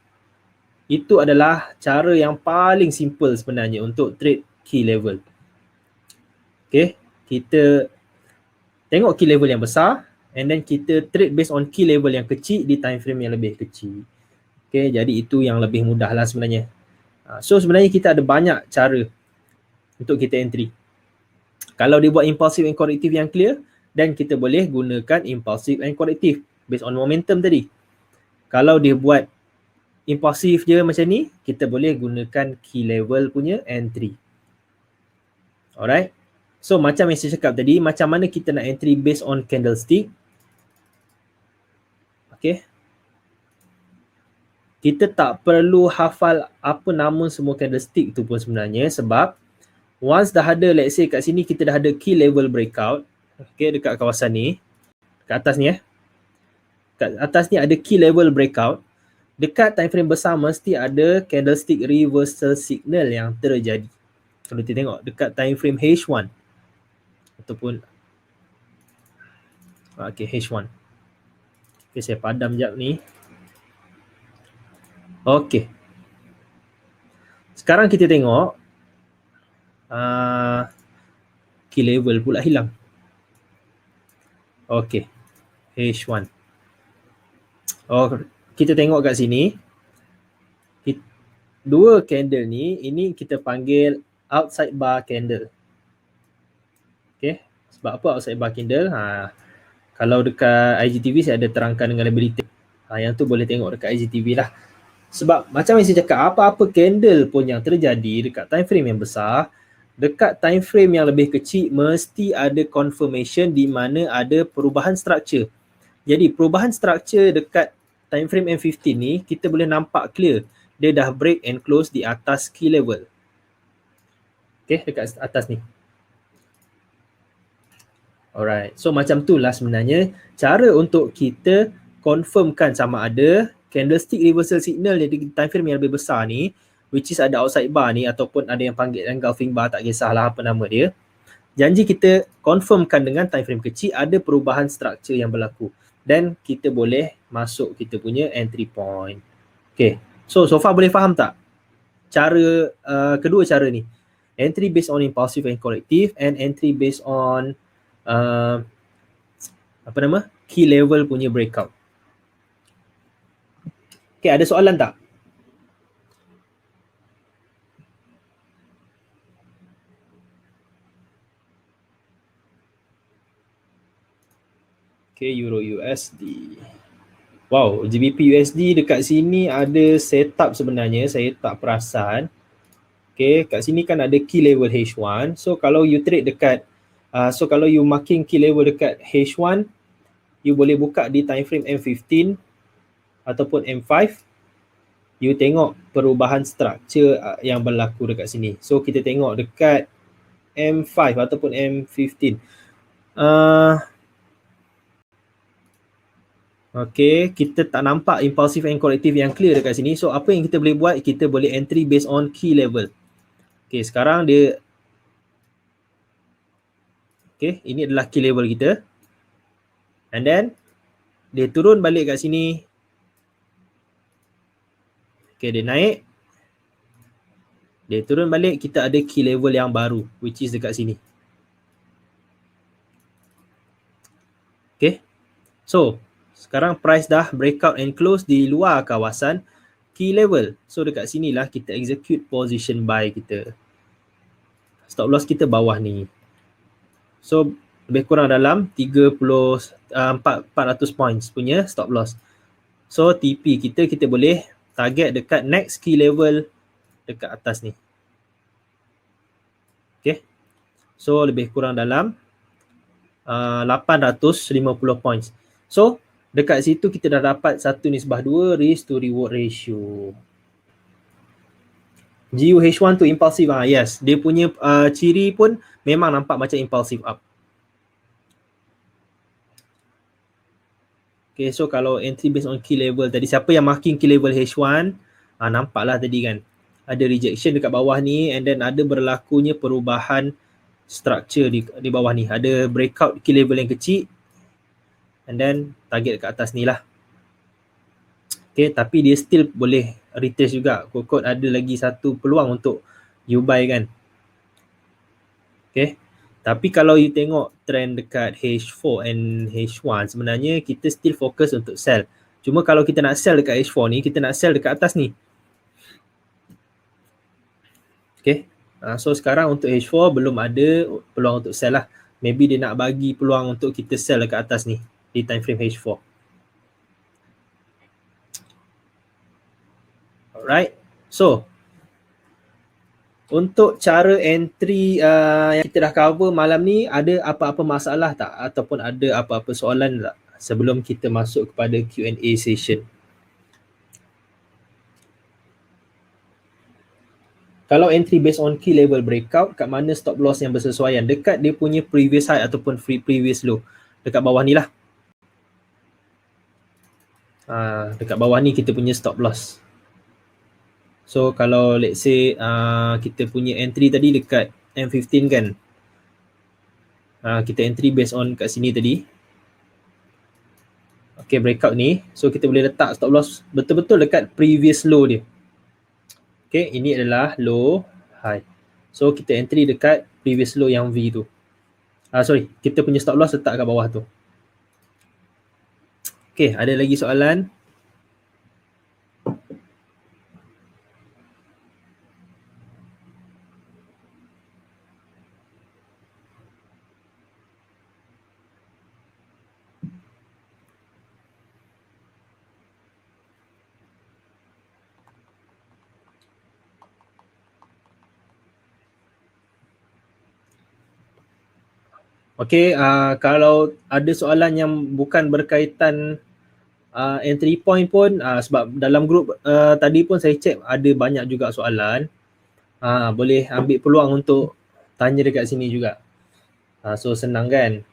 itu adalah cara yang paling simple sebenarnya untuk trade key level. Okay, kita tengok key level yang besar and then kita trade based on key level yang kecil di time frame yang lebih kecil. Okay, jadi itu yang lebih mudah lah sebenarnya. So sebenarnya kita ada banyak cara untuk kita entry. Kalau dia buat impulsive and corrective yang clear, dan kita boleh gunakan impulsive and corrective based on momentum tadi. Kalau dia buat impulsif je macam ni, kita boleh gunakan key level punya entry. Alright. So macam yang saya cakap tadi, macam mana kita nak entry based on candlestick. Okay. Kita tak perlu hafal apa nama semua candlestick tu pun sebenarnya, sebab once dah ada, let's say kat sini kita dah ada key level breakout. Okay, dekat kawasan ni, kat atas ni kat atas ni ada key level breakout. Dekat time frame besar mesti ada candlestick reversal signal yang terjadi. Kalau kita tengok dekat time frame H1 ataupun H1. Okay, saya padam sekejap ni. Okay. Sekarang kita tengok key level pula hilang. Okay. H1. Kita tengok kat sini. Dua candle ni, ini kita panggil outside bar candle. Okay. Sebab apa outside bar candle? Kalau dekat IGTV saya ada terangkan dengan lebih detail. Yang tu boleh tengok dekat IGTV lah. Sebab macam yang saya cakap, apa-apa candle pun yang terjadi dekat time frame yang besar, dekat time frame yang lebih kecil mesti ada confirmation di mana ada perubahan structure. Jadi perubahan structure dekat time frame M15 ni kita boleh nampak clear. Dia dah break and close di atas key level. Okay, dekat atas ni. Alright, so macam tu lah sebenarnya cara untuk kita confirmkan sama ada candlestick reversal signal di time frame yang lebih besar ni, which is ada outside bar ni ataupun ada yang panggil engulfing bar, tak kisahlah apa nama dia. Janji kita confirmkan dengan time frame kecil ada perubahan structure yang berlaku. Dan kita boleh masuk kita punya entry point. Okay, so far boleh faham tak? Cara, kedua cara ni. Entry based on impulsive and corrective and entry based on key level punya breakout. Okay, ada soalan tak? Okay, Euro USD. Wow, GBP USD dekat sini ada setup sebenarnya, saya tak perasan. Okay, kat sini kan ada key level H1. So kalau you trade dekat, kalau you marking key level dekat H1, you boleh buka di time frame M15 ataupun M5. You tengok perubahan structure yang berlaku dekat sini. So kita tengok dekat M5 ataupun M15. Okay, kita tak nampak impulsive and corrective yang clear dekat sini. So apa yang kita boleh buat, kita boleh entry based on key level. Okay, sekarang dia, okay, ini adalah key level kita. And then dia turun balik kat sini. Okay, dia naik. Dia turun balik, kita ada key level yang baru, which is dekat sini. Okay, so sekarang price dah breakout and close di luar kawasan key level. So dekat sinilah kita execute position buy kita. Stop loss kita bawah ni. So lebih kurang dalam 400 points punya stop loss. So TP kita boleh target dekat next key level dekat atas ni. Okay, so lebih kurang dalam 850 points. So dekat situ kita dah dapat 1:2 risk to reward ratio. GUH1 tu impulsive. Yes, dia punya ciri pun memang nampak macam impulsive up. Okay, so kalau entry based on key level tadi, siapa yang marking key level H1, nampaklah tadi kan, ada rejection dekat bawah ni, and then ada berlakunya perubahan structure di bawah ni. Ada breakout key level yang kecil, and then target dekat atas ni lah. Okay, tapi dia still boleh retest juga. Kot-kot ada lagi satu peluang untuk you buy kan. Okay, tapi kalau you tengok trend dekat H4 and H1, sebenarnya kita still fokus untuk sell. Cuma kalau kita nak sell dekat H4 ni, kita nak sell dekat atas ni. Okay, so sekarang untuk H4 belum ada peluang untuk sell lah. Maybe dia nak bagi peluang untuk kita sell dekat atas ni di time frame H4. Alright, so untuk cara entry yang kita dah cover malam ni, ada apa-apa masalah tak? Ataupun ada apa-apa soalan tak sebelum kita masuk kepada Q&A session? Kalau entry based on key level breakout, kat mana stop loss yang bersesuaian? Dekat dia punya previous high ataupun previous low. Dekat bawah ni lah. Dekat bawah ni kita punya stop loss. So kalau let's say kita punya entry tadi dekat M15 kan, kita entry based on kat sini tadi. Okay, breakout ni. So kita boleh letak stop loss betul-betul dekat previous low dia. Okay, ini adalah low high. So kita entry dekat previous low yang V tu. Sorry, kita punya stop loss letak kat bawah tu. Okay, ada lagi soalan? Okay, kalau ada soalan yang bukan berkaitan entry point pun, sebab dalam group tadi pun saya check ada banyak juga soalan, boleh ambil peluang untuk tanya dekat sini juga. So senang kan?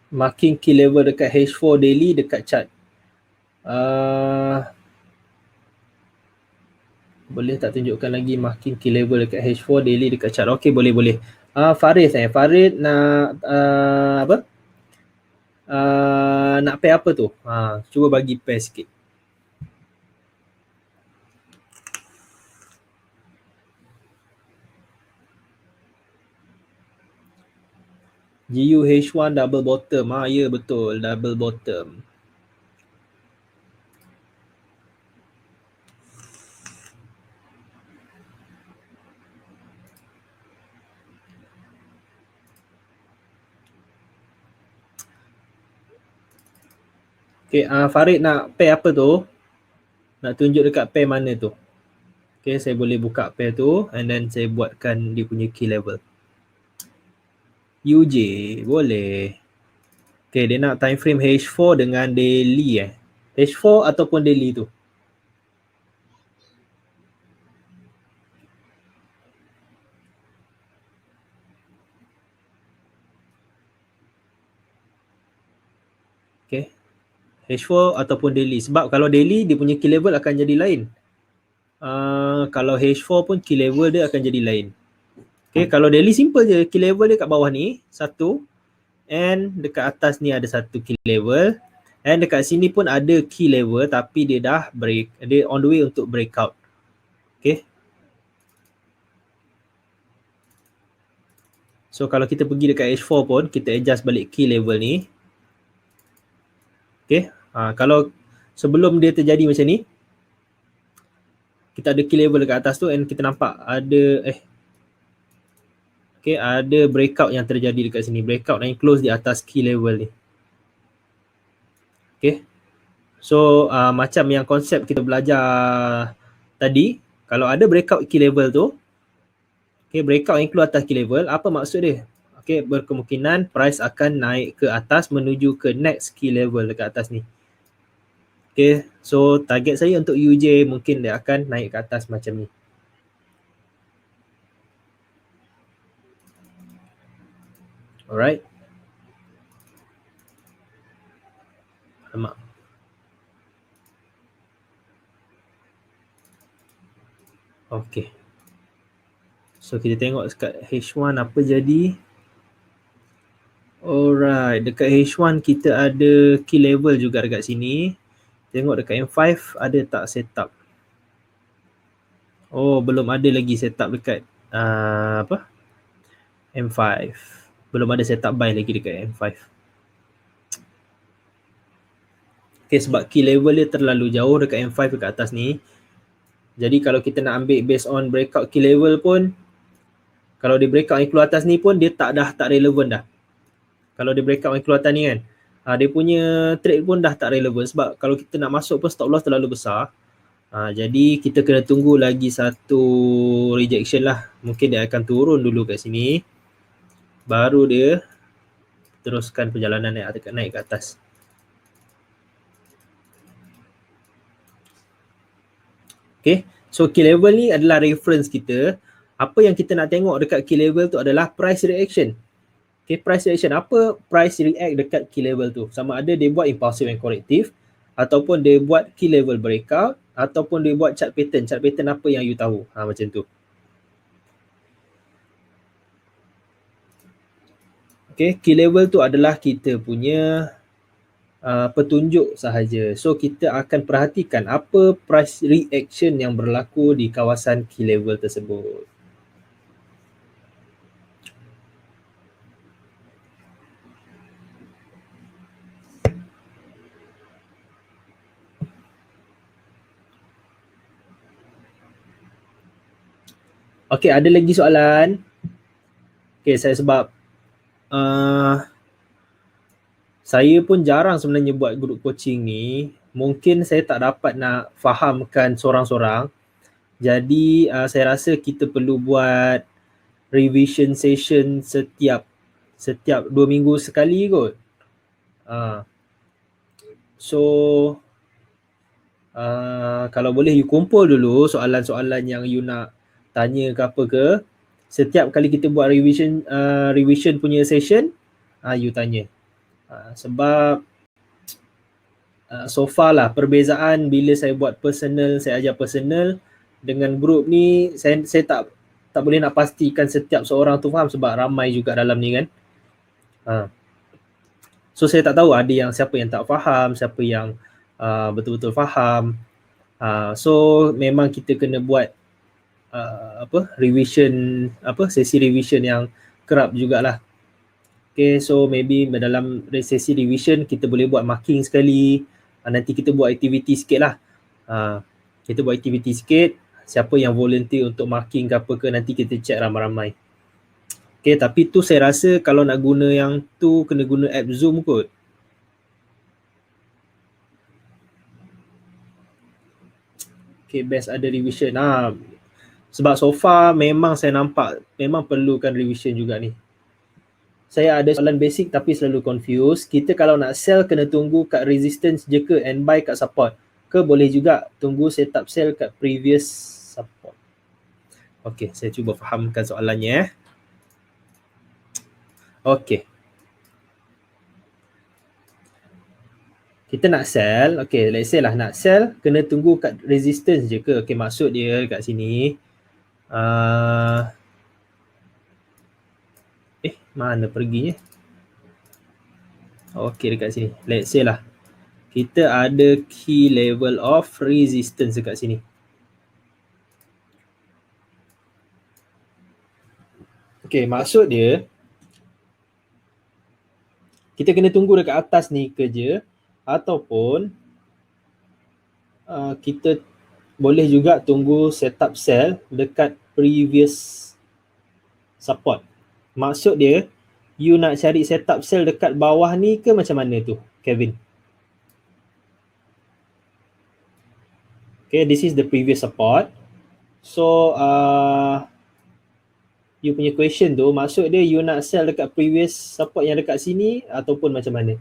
Marking key level dekat H4 daily dekat chart. Boleh tak tunjukkan lagi marking key level dekat H4 daily dekat chart? Okay, boleh. Farid nak apa? Nak pair apa tu? Cuba bagi pair sikit. GUH1 double bottom. Ya betul, double bottom. Okay, Farid nak pair apa tu? Nak tunjuk dekat pair mana tu? Okay, saya boleh buka pair tu and then saya buatkan dia punya key level. UJ, boleh. Okay, dia nak time frame H4 dengan daily H4 ataupun daily tu. Okay, H4 ataupun daily. Sebab kalau daily dia punya key level akan jadi lain. Kalau H4 pun key level dia akan jadi lain. Okay, kalau daily simple je. Key level dia kat bawah ni, satu. And dekat atas ni ada satu key level. And dekat sini pun ada key level tapi dia dah dia on the way untuk breakout. Okay. So kalau kita pergi dekat H4 pun, kita adjust balik key level ni. Okay. Kalau sebelum dia terjadi macam ni, kita ada key level dekat atas tu and kita nampak ada ada breakout yang terjadi dekat sini. Breakout and close di atas key level ni. Okay. So macam yang konsep kita belajar tadi, kalau ada breakout key level tu, okay, breakout yang keluar atas key level, apa maksud dia? Okay, berkemungkinan price akan naik ke atas menuju ke next key level dekat atas ni. Okay, so target saya untuk UJ mungkin dia akan naik ke atas macam ni. Alright. Alamak. Okay. So kita tengok dekat H1 apa jadi. Alright, dekat H1 kita ada key level juga dekat sini. Tengok dekat M5 ada tak setup. Oh, belum ada lagi setup dekat M5. Belum ada setup buy lagi dekat M5. Okay, sebab key level dia terlalu jauh dekat M5 dekat atas ni. Jadi kalau kita nak ambil based on breakout key level pun, kalau dia breakout yang keluar atas ni pun dia tak relevan dah. Kalau dia breakout yang keluar atas ni kan, dia punya trade pun dah tak relevan sebab kalau kita nak masuk pun stop loss terlalu besar. Jadi kita kena tunggu lagi satu rejection lah. Mungkin dia akan turun dulu kat sini, baru dia teruskan perjalanan naik ke atas. Okay, so key level ni adalah reference kita. Apa yang kita nak tengok dekat key level tu adalah price reaction. Okay, price reaction. Apa price react dekat key level tu? Sama ada dia buat impulsive and corrective, ataupun dia buat key level breakout, ataupun dia buat chart pattern. Chart pattern apa yang you tahu? Macam tu. Okay, key level tu adalah kita punya petunjuk sahaja. So kita akan perhatikan apa price reaction yang berlaku di kawasan key level tersebut. Okay, ada lagi soalan? Okay, saya sebab saya pun jarang sebenarnya buat group coaching ni. Mungkin saya tak dapat nak fahamkan sorang-sorang. Jadi saya rasa kita perlu buat revision session setiap 2 minggu sekali kot. So kalau boleh you kumpul dulu soalan-soalan yang you nak tanya ke apa ke. Setiap kali kita buat revision punya session, you tanya. Sebab so far lah perbezaan bila saya buat personal, saya ajar personal dengan group ni, saya tak boleh nak pastikan setiap seorang tu faham sebab ramai juga dalam ni kan. So saya tak tahu ada yang siapa yang tak faham, siapa yang betul-betul faham. So memang kita kena buat sesi revision yang kerap jugalah. Okay, so maybe dalam sesi revision kita boleh buat marking sekali. Nanti kita buat aktiviti sikit lah. Kita buat aktiviti sikit. Siapa yang volunteer untuk marking ke apa ke, nanti kita check ramai-ramai. Okay, tapi tu saya rasa kalau nak guna yang tu kena guna app Zoom kot. Okay, best ada revision. Sebab so far memang saya nampak memang perlukan revision juga ni. Saya ada soalan basic tapi selalu confuse. Kita kalau nak sell kena tunggu kat resistance je ke and buy kat support? Ke boleh juga tunggu setup sell kat previous support? Okey, saya cuba fahamkan soalannya. Okey. Kita nak sell, okey, let's say lah nak sell kena tunggu kat resistance je ke? Okey, maksud dia kat sini mana perginya? Okey, dekat sini. Let's say lah kita ada key level of resistance dekat sini. Okey, maksud dia kita kena tunggu dekat atas ni ke je ataupun kita boleh juga tunggu setup sell dekat previous support. Maksud dia you nak cari setup sell dekat bawah ni ke macam mana tu, Kevin? Okay, this is the previous support. So, you punya question tu, maksud dia you nak sell dekat previous support yang dekat sini ataupun macam mana?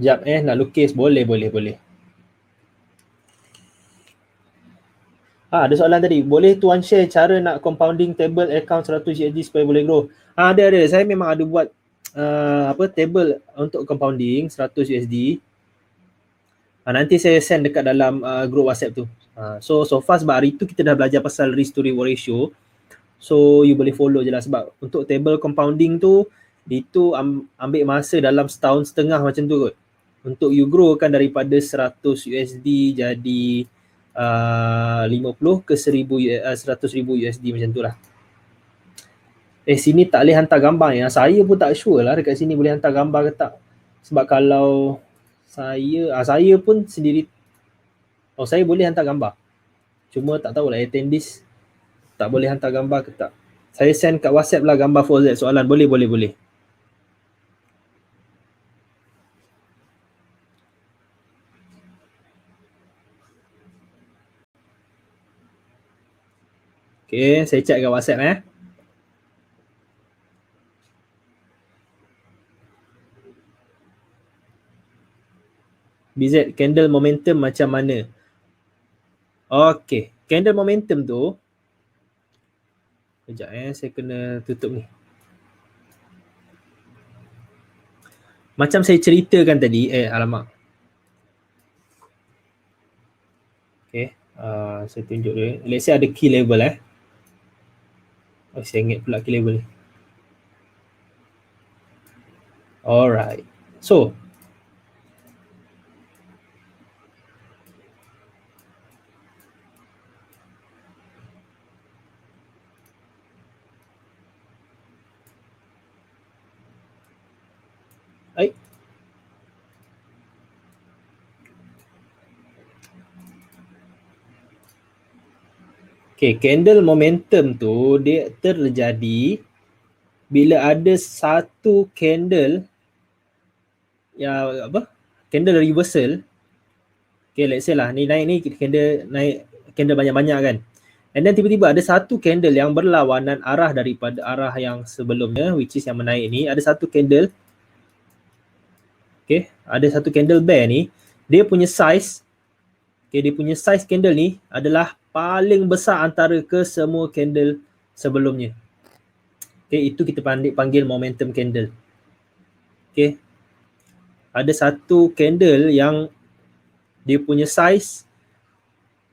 Sekejap nak lukis, boleh. Ada soalan tadi, boleh tuan share cara nak compounding table account 100 USD supaya boleh grow? Ada. Saya memang ada buat table untuk compounding 100 USD. Nanti saya send dekat dalam group WhatsApp tu. So far sebab hari tu kita dah belajar pasal risk to reward ratio. So you boleh follow je lah sebab untuk table compounding tu itu ambil masa dalam setahun setengah macam tu kot. Untuk you grow kan daripada 100 USD jadi 50 ke 100,000 USD macam tu lah. Sini tak boleh hantar gambar ya. Saya pun tak sure lah dekat sini boleh hantar gambar ke tak. Sebab kalau saya pun sendiri saya boleh hantar gambar. Cuma tak tahulah attendees tak boleh hantar gambar ke tak. Saya send kat WhatsApp lah gambar 4Z soalan. Boleh. Okay, saya check kat WhatsApp BZ, candle momentum macam mana? Okay, candle momentum tu sekejap saya kena tutup ni. Macam saya ceritakan tadi, alamak. Okay, saya tunjuk dia. Let's say ada key level saya ingat pula key level ni. Alright. So, okay, candle momentum tu dia terjadi bila ada satu candle candle reversal. Okay, let's say lah ni naik ni candle banyak-banyak kan. And then tiba-tiba ada satu candle yang berlawanan arah daripada arah yang sebelumnya, which is yang menaik ni. Ada satu candle, okay, ada satu candle bear ni, dia punya size, okay, dia punya size candle ni adalah paling besar antara ke semua candle sebelumnya. Okay, itu kita panggil momentum candle. Okay, ada satu candle yang dia punya size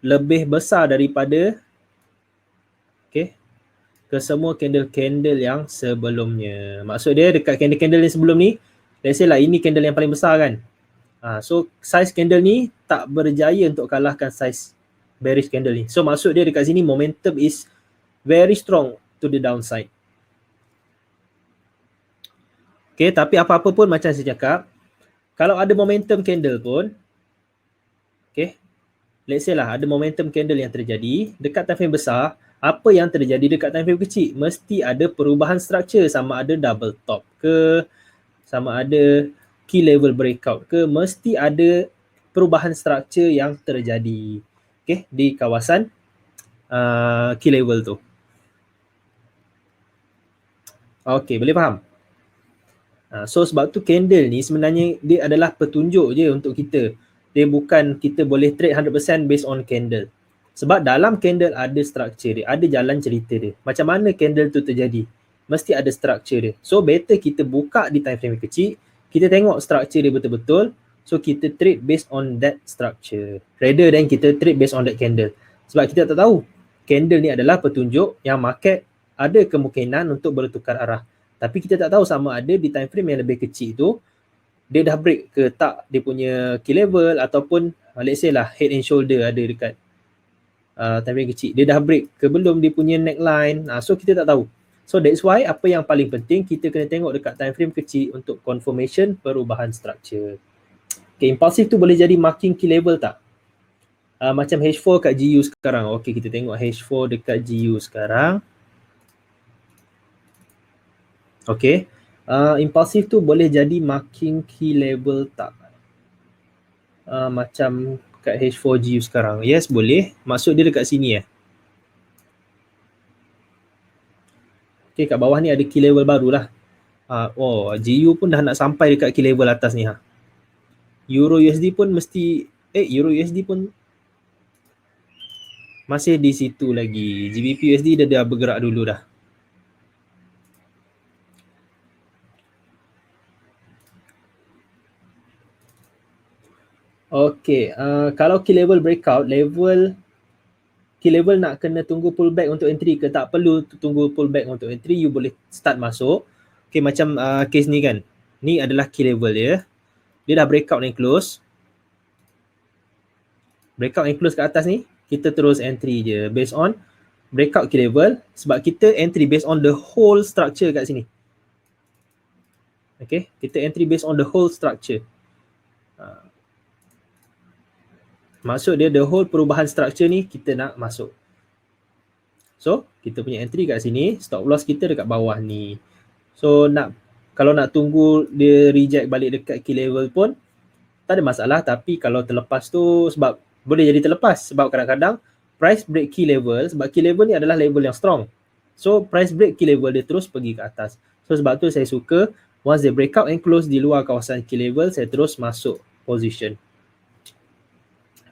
lebih besar daripada ke semua candle-candle yang sebelumnya. Maksud dia dekat candle-candle yang sebelum ni, let's say lah ini candle yang paling besar kan. So size candle ni tak berjaya untuk kalahkan size bearish candle ni. So maksud dia dekat sini momentum is very strong to the downside. Okay, tapi apa-apa pun macam saya cakap, kalau ada momentum candle pun, okay, let's say lah ada momentum candle yang terjadi dekat time frame besar, apa yang terjadi dekat time frame kecil? Mesti ada perubahan struktur, sama ada double top ke, sama ada key level breakout ke, mesti ada perubahan struktur yang terjadi, okay, di kawasan key level tu. Okay, boleh faham? So sebab tu candle ni sebenarnya dia adalah petunjuk je untuk kita. Dia bukan kita boleh trade 100% based on candle. Sebab dalam candle ada struktur dia, ada jalan cerita dia. Macam mana candle tu terjadi? Mesti ada struktur dia. So better kita buka di time frame kecil, kita tengok struktur dia betul-betul. So kita trade based on that structure rather than kita trade based on that candle. Sebab kita tak tahu candle ni adalah petunjuk yang market ada kemungkinan untuk bertukar arah. Tapi kita tak tahu sama ada di time frame yang lebih kecil tu dia dah break ke tak dia punya key level ataupun let's say lah head and shoulder ada dekat time frame kecil. Dia dah break ke belum dia punya neckline. So kita tak tahu. So that's why apa yang paling penting kita kena tengok dekat time frame kecil untuk confirmation perubahan structure. Okay, impulsif tu boleh jadi marking key level tak? Macam H4 kat GU sekarang. Okay, kita tengok H4 dekat GU sekarang. Okay, impulsif tu boleh jadi marking key level tak? Macam kat H4 GU sekarang. Yes, boleh. Maksud dia dekat sini Okay, kat bawah ni ada key level baru lah. GU pun dah nak sampai dekat key level atas ni. Euro USD pun mesti, Euro USD pun masih di situ lagi. GBP USD dia dah bergerak dulu dah. Okay, kalau key level breakout, key level nak kena tunggu pullback untuk entry ke tak perlu tunggu pullback untuk entry, you boleh start masuk. Okay, macam case ni kan, ni adalah key level dia. Dia dah breakout and close. Breakout and close kat atas ni, kita terus entry je based on breakout key level sebab kita entry based on the whole structure kat sini. Okay, kita entry based on the whole structure. Maksud dia the whole perubahan structure ni kita nak masuk. So, kita punya entry kat sini, stop loss kita dekat bawah ni. So, kalau nak tunggu dia reject balik dekat key level pun tak ada masalah, tapi kalau terlepas tu sebab boleh jadi terlepas sebab kadang-kadang price break key level sebab key level ni adalah level yang strong. So, price break key level dia terus pergi ke atas. So, sebab tu saya suka once dia breakout and close di luar kawasan key level, saya terus masuk position.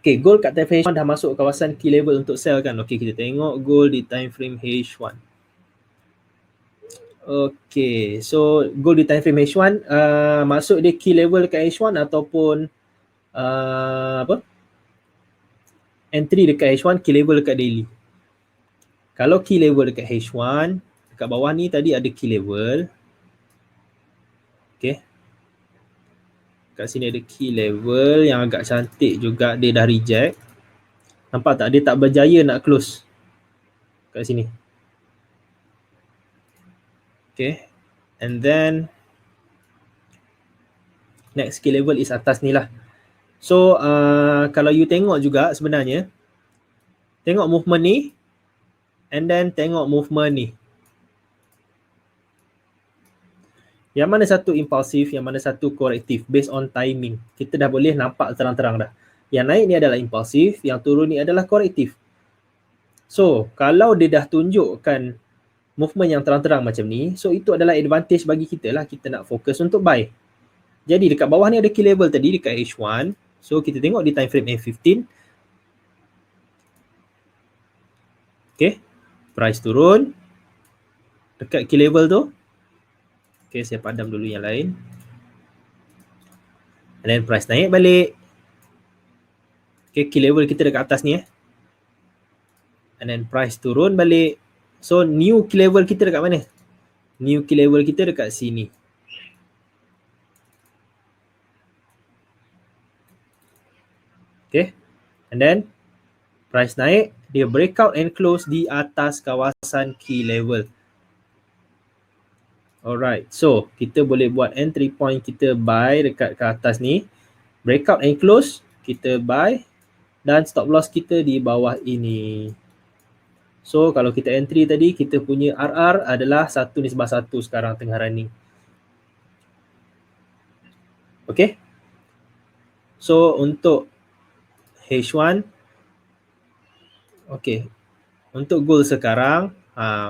Okay, gold kat time frame H1 dah masuk kawasan key level untuk sell kan. Okay, kita tengok gold di time frame H1. Okay, so gold di time frame H1 masuk dia key level dekat H1 ataupun entry dekat H1, key level dekat daily. Kalau key level dekat H1, dekat bawah ni tadi ada key level. Okay, kat sini ada key level yang agak cantik juga, dia dah reject. Nampak tak? Dia tak berjaya nak close kat sini. Okay, and then next key level is atas ni lah. So kalau you tengok juga sebenarnya, tengok movement ni and then tengok movement ni. Yang mana satu impulsif, yang mana satu korektif based on timing. Kita dah boleh nampak terang-terang dah. Yang naik ni adalah impulsif, yang turun ni adalah korektif. So, kalau dia dah tunjukkan movement yang terang-terang macam ni, so itu adalah advantage bagi kita lah. Kita nak fokus untuk buy. Jadi dekat bawah ni ada key level tadi dekat H1. So, kita tengok di time frame M15. Okay, price turun dekat key level tu. Okay, saya padam dulu yang lain. And then price naik balik. Okay, key level kita dekat atas ni And then price turun balik. So, new key level kita dekat mana? New key level kita dekat sini. Okay, and then price naik, dia breakout and close di atas kawasan key level. Alright, so kita boleh buat entry point kita buy dekat ke atas ni. Breakout and close, kita buy. Dan stop loss kita di bawah ini. So kalau kita entry tadi, kita punya RR adalah 1:1 sekarang tengah running. Okay. So untuk H1. Okay, untuk goal sekarang,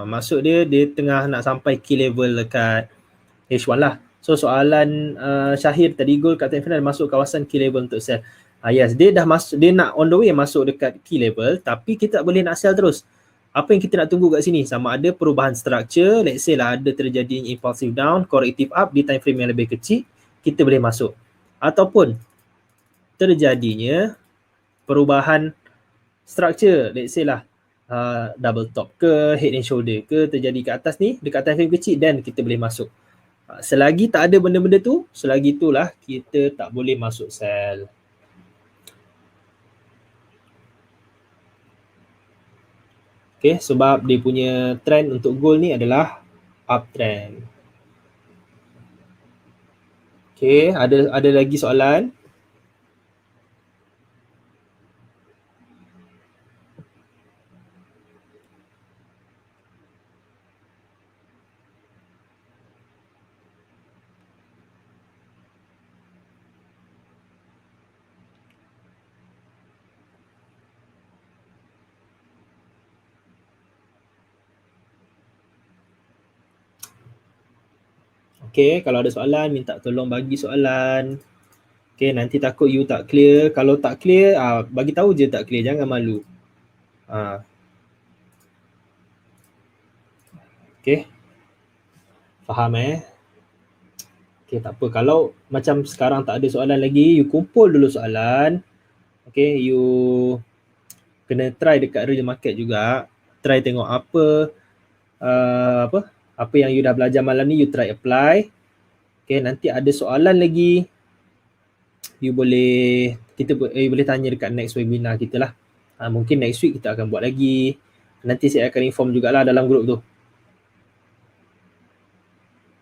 maksud dia tengah nak sampai key level dekat H1 lah. So soalan Syahir tadi, goal kat time final masuk kawasan key level untuk sell. Yes, dia dah masuk, dia nak on the way masuk dekat key level, tapi kita tak boleh nak sell terus. Apa yang kita nak tunggu kat sini? Sama ada perubahan structure, let's say lah ada terjadi impulsive down, corrective up di time frame yang lebih kecil, kita boleh masuk. Ataupun terjadinya perubahan structure, let's say lah double top ke, head and shoulder ke terjadi kat atas ni dekat time frame kecil, dan kita boleh masuk. Selagi tak ada benda-benda tu, selagi itulah kita tak boleh masuk sell. Okay, sebab dia punya trend untuk gold ni adalah uptrend. Okay, ada lagi soalan? Okay, kalau ada soalan, minta tolong bagi soalan. Okay, nanti takut you tak clear. Kalau tak clear, bagi tahu je tak clear, jangan malu. Okay, faham Okay, tak apa. Kalau macam sekarang tak ada soalan lagi, you kumpul dulu soalan. Okay, you kena try dekat real market juga. Try tengok apa yang you dah belajar malam ni, you try apply. Okay, nanti ada soalan lagi, you boleh tanya dekat next webinar kita lah. Mungkin next week kita akan buat lagi. Nanti saya akan inform jugalah dalam grup tu.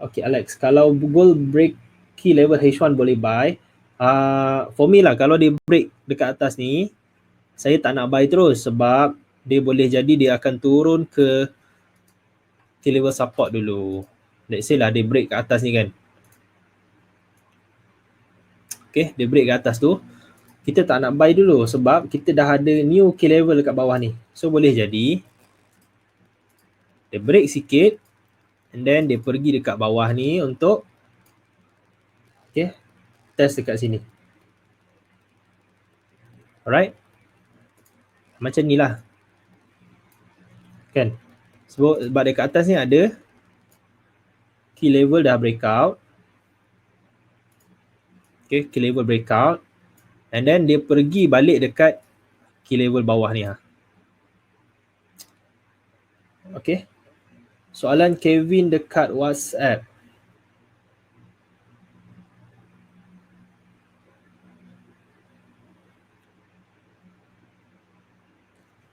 Okay Alex, kalau gold break key level H1 boleh buy. For me lah, kalau dia break dekat atas ni, saya tak nak buy terus sebab dia boleh jadi dia akan turun ke key level support dulu. Let's say lah dia break kat atas ni kan. Okay, dia break kat atas tu, kita tak nak buy dulu sebab kita dah ada new key level dekat bawah ni. So boleh jadi dia break sikit and then dia pergi dekat bawah ni untuk test dekat sini. Alright, macam ni lah kan. Sebab dekat atas ni ada key level dah breakout. Okay, key level breakout and then dia pergi balik dekat key level bawah ni. Okay, soalan Kevin dekat WhatsApp.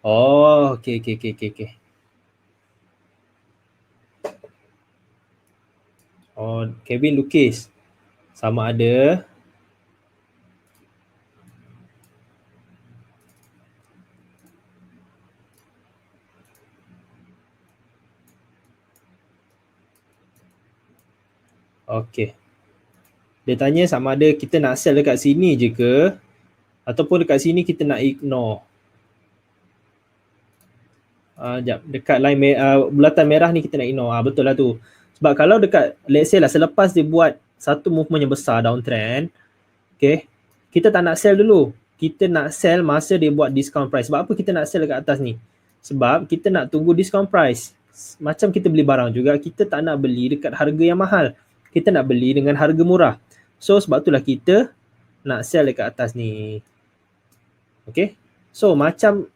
Oh, okay. Oh, Kevin lukis. Sama ada okay. Dia tanya sama ada kita nak sell dekat sini je ke ataupun dekat sini kita nak ignore. Sekejap, dekat line bulatan merah ni kita nak ignore. Betul lah tu. Sebab kalau dekat, let's say lah selepas dia buat satu movement yang besar downtrend, okay, kita tak nak sell dulu. Kita nak sell masa dia buat discount price. Sebab apa kita nak sell dekat atas ni? Sebab kita nak tunggu discount price. Macam kita beli barang juga, kita tak nak beli dekat harga yang mahal. Kita nak beli dengan harga murah. So sebab itulah kita nak sell dekat atas ni. Okay, so macam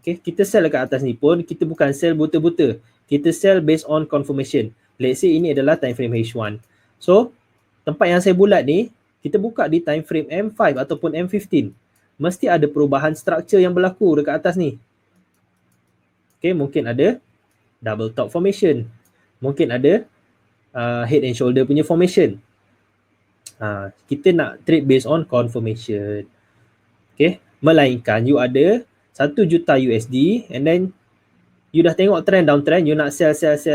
kita sell dekat atas ni pun, kita bukan sell buta-buta. Kita sell based on confirmation. Let's say ini adalah time frame H1. So, tempat yang saya bulat ni, kita buka di time frame M5 ataupun M15. Mesti ada perubahan structure yang berlaku dekat atas ni. Okay, mungkin ada double top formation. Mungkin ada head and shoulder punya formation. Kita nak trade based on confirmation. Okay, melainkan you ada 1 juta USD and then you dah tengok trend downtrend, you nak sell 0.1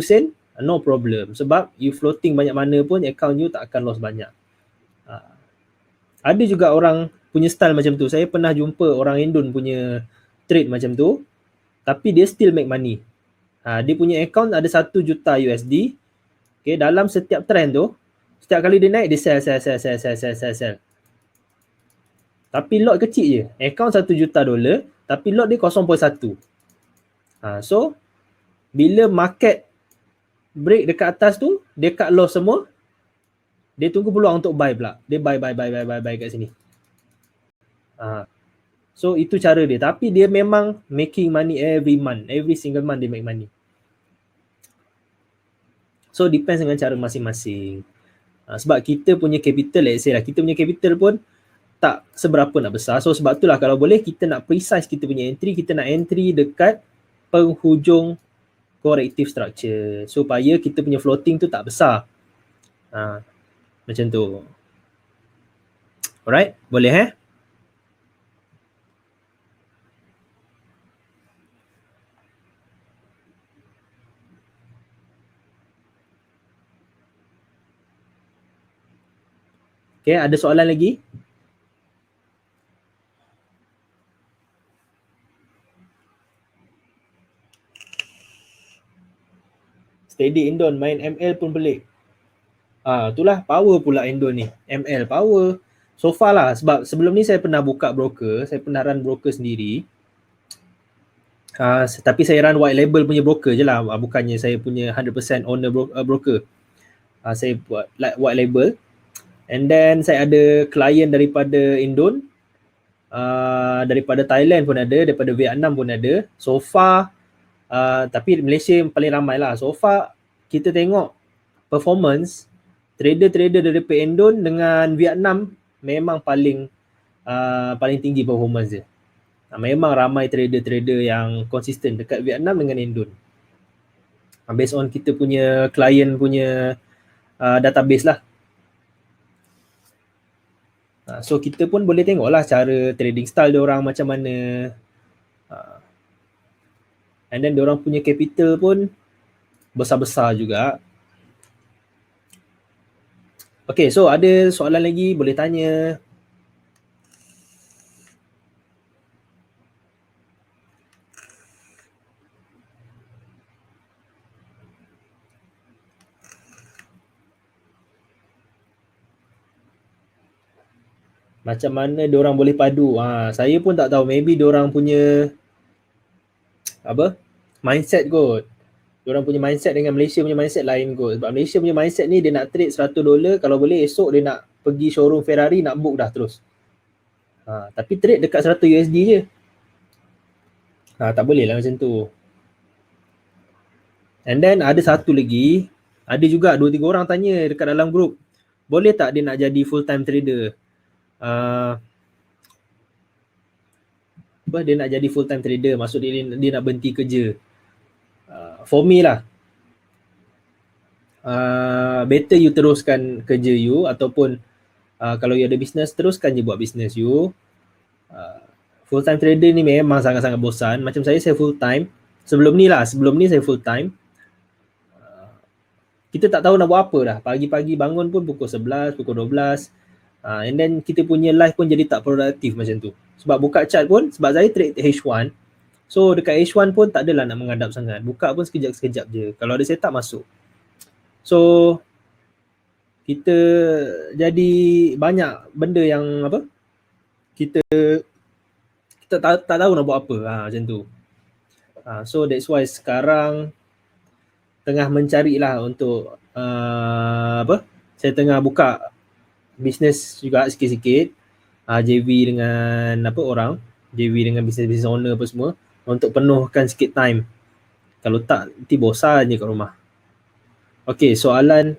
sen, no problem. Sebab you floating banyak mana pun account you tak akan loss banyak. Ada juga orang punya style macam tu. Saya pernah jumpa orang Indon punya trade macam tu, tapi dia still make money. Dia punya account ada 1 juta USD. Okay, dalam setiap trend tu, setiap kali dia naik, dia sell. Tapi lot kecil je. Account 1 juta dolar, tapi lot dia 0.1. So, bila market break dekat atas tu, dia cut loss semua, dia tunggu peluang untuk buy pula. Dia buy kat sini. So, itu cara dia. Tapi dia memang making money every month. Every single month dia make money. So, depends dengan cara masing-masing. Sebab kita punya capital, let's say lah, kita punya capital pun tak seberapa nak besar. So, sebab itulah kalau boleh kita nak precise kita punya entry, kita nak entry dekat penghujung corrective structure. Supaya kita punya floating tu tak besar. Macam tu. Alright? Boleh Okay, ada soalan lagi? Steady Indon, main ML pun pelik. Itulah power pula Indon ni. ML power. So far lah, sebab sebelum ni saya pernah buka broker, saya pernah run broker sendiri. Tapi saya run white label punya broker je lah. Bukannya saya punya 100% owner broker. Saya buat like white label. And then saya ada klien daripada Indon, daripada Thailand pun ada, daripada Vietnam pun ada. So far, tapi Malaysia yang paling ramai lah. So far, kita tengok performance, trader-trader daripada Indon dengan Vietnam memang paling tinggi performance dia. Memang ramai trader-trader yang konsisten dekat Vietnam dengan Indon. Based on kita punya klien punya database lah. So kita pun boleh tengok lah cara trading style diorang macam mana. And then diorang punya capital pun besar-besar juga. Okay, so ada soalan lagi boleh tanya. Macam mana diorang boleh padu? Saya pun tak tahu. Maybe diorang punya mindset kot. Diorang punya mindset dengan Malaysia punya mindset lain kot. Sebab Malaysia punya mindset ni dia nak trade $100, kalau boleh esok dia nak pergi showroom Ferrari nak book dah terus. Tapi trade dekat 100 USD je. Tak boleh lah macam tu. And then ada satu lagi, ada juga 2-3 orang tanya dekat dalam group, boleh tak dia nak jadi full time trader? Dia nak jadi full time trader, maksud dia nak berhenti kerja. For me lah, better you teruskan kerja you, ataupun kalau you ada business, teruskan je buat business you. Full time trader ni memang sangat-sangat bosan. Macam saya full time. Sebelum ni saya full time. Kita tak tahu nak buat apa dah. Pagi-pagi bangun pun pukul 11, pukul 12. And then kita punya life pun jadi tak produktif macam tu. Sebab buka chart pun, sebab saya trade H1. So dekat H1 pun tak adalah nak menghadap sangat. Buka pun sekejap-sekejap je. Kalau ada setup masuk. So kita jadi banyak benda yang kita tak tahu nak buat apa macam tu. So that's why sekarang tengah mencari lah untuk saya tengah buka bisnes juga sikit-sikit, JV dengan orang, JV dengan business owner apa semua, untuk penuhkan sikit time. Kalau tak nanti bosan je kat rumah. Okay, soalan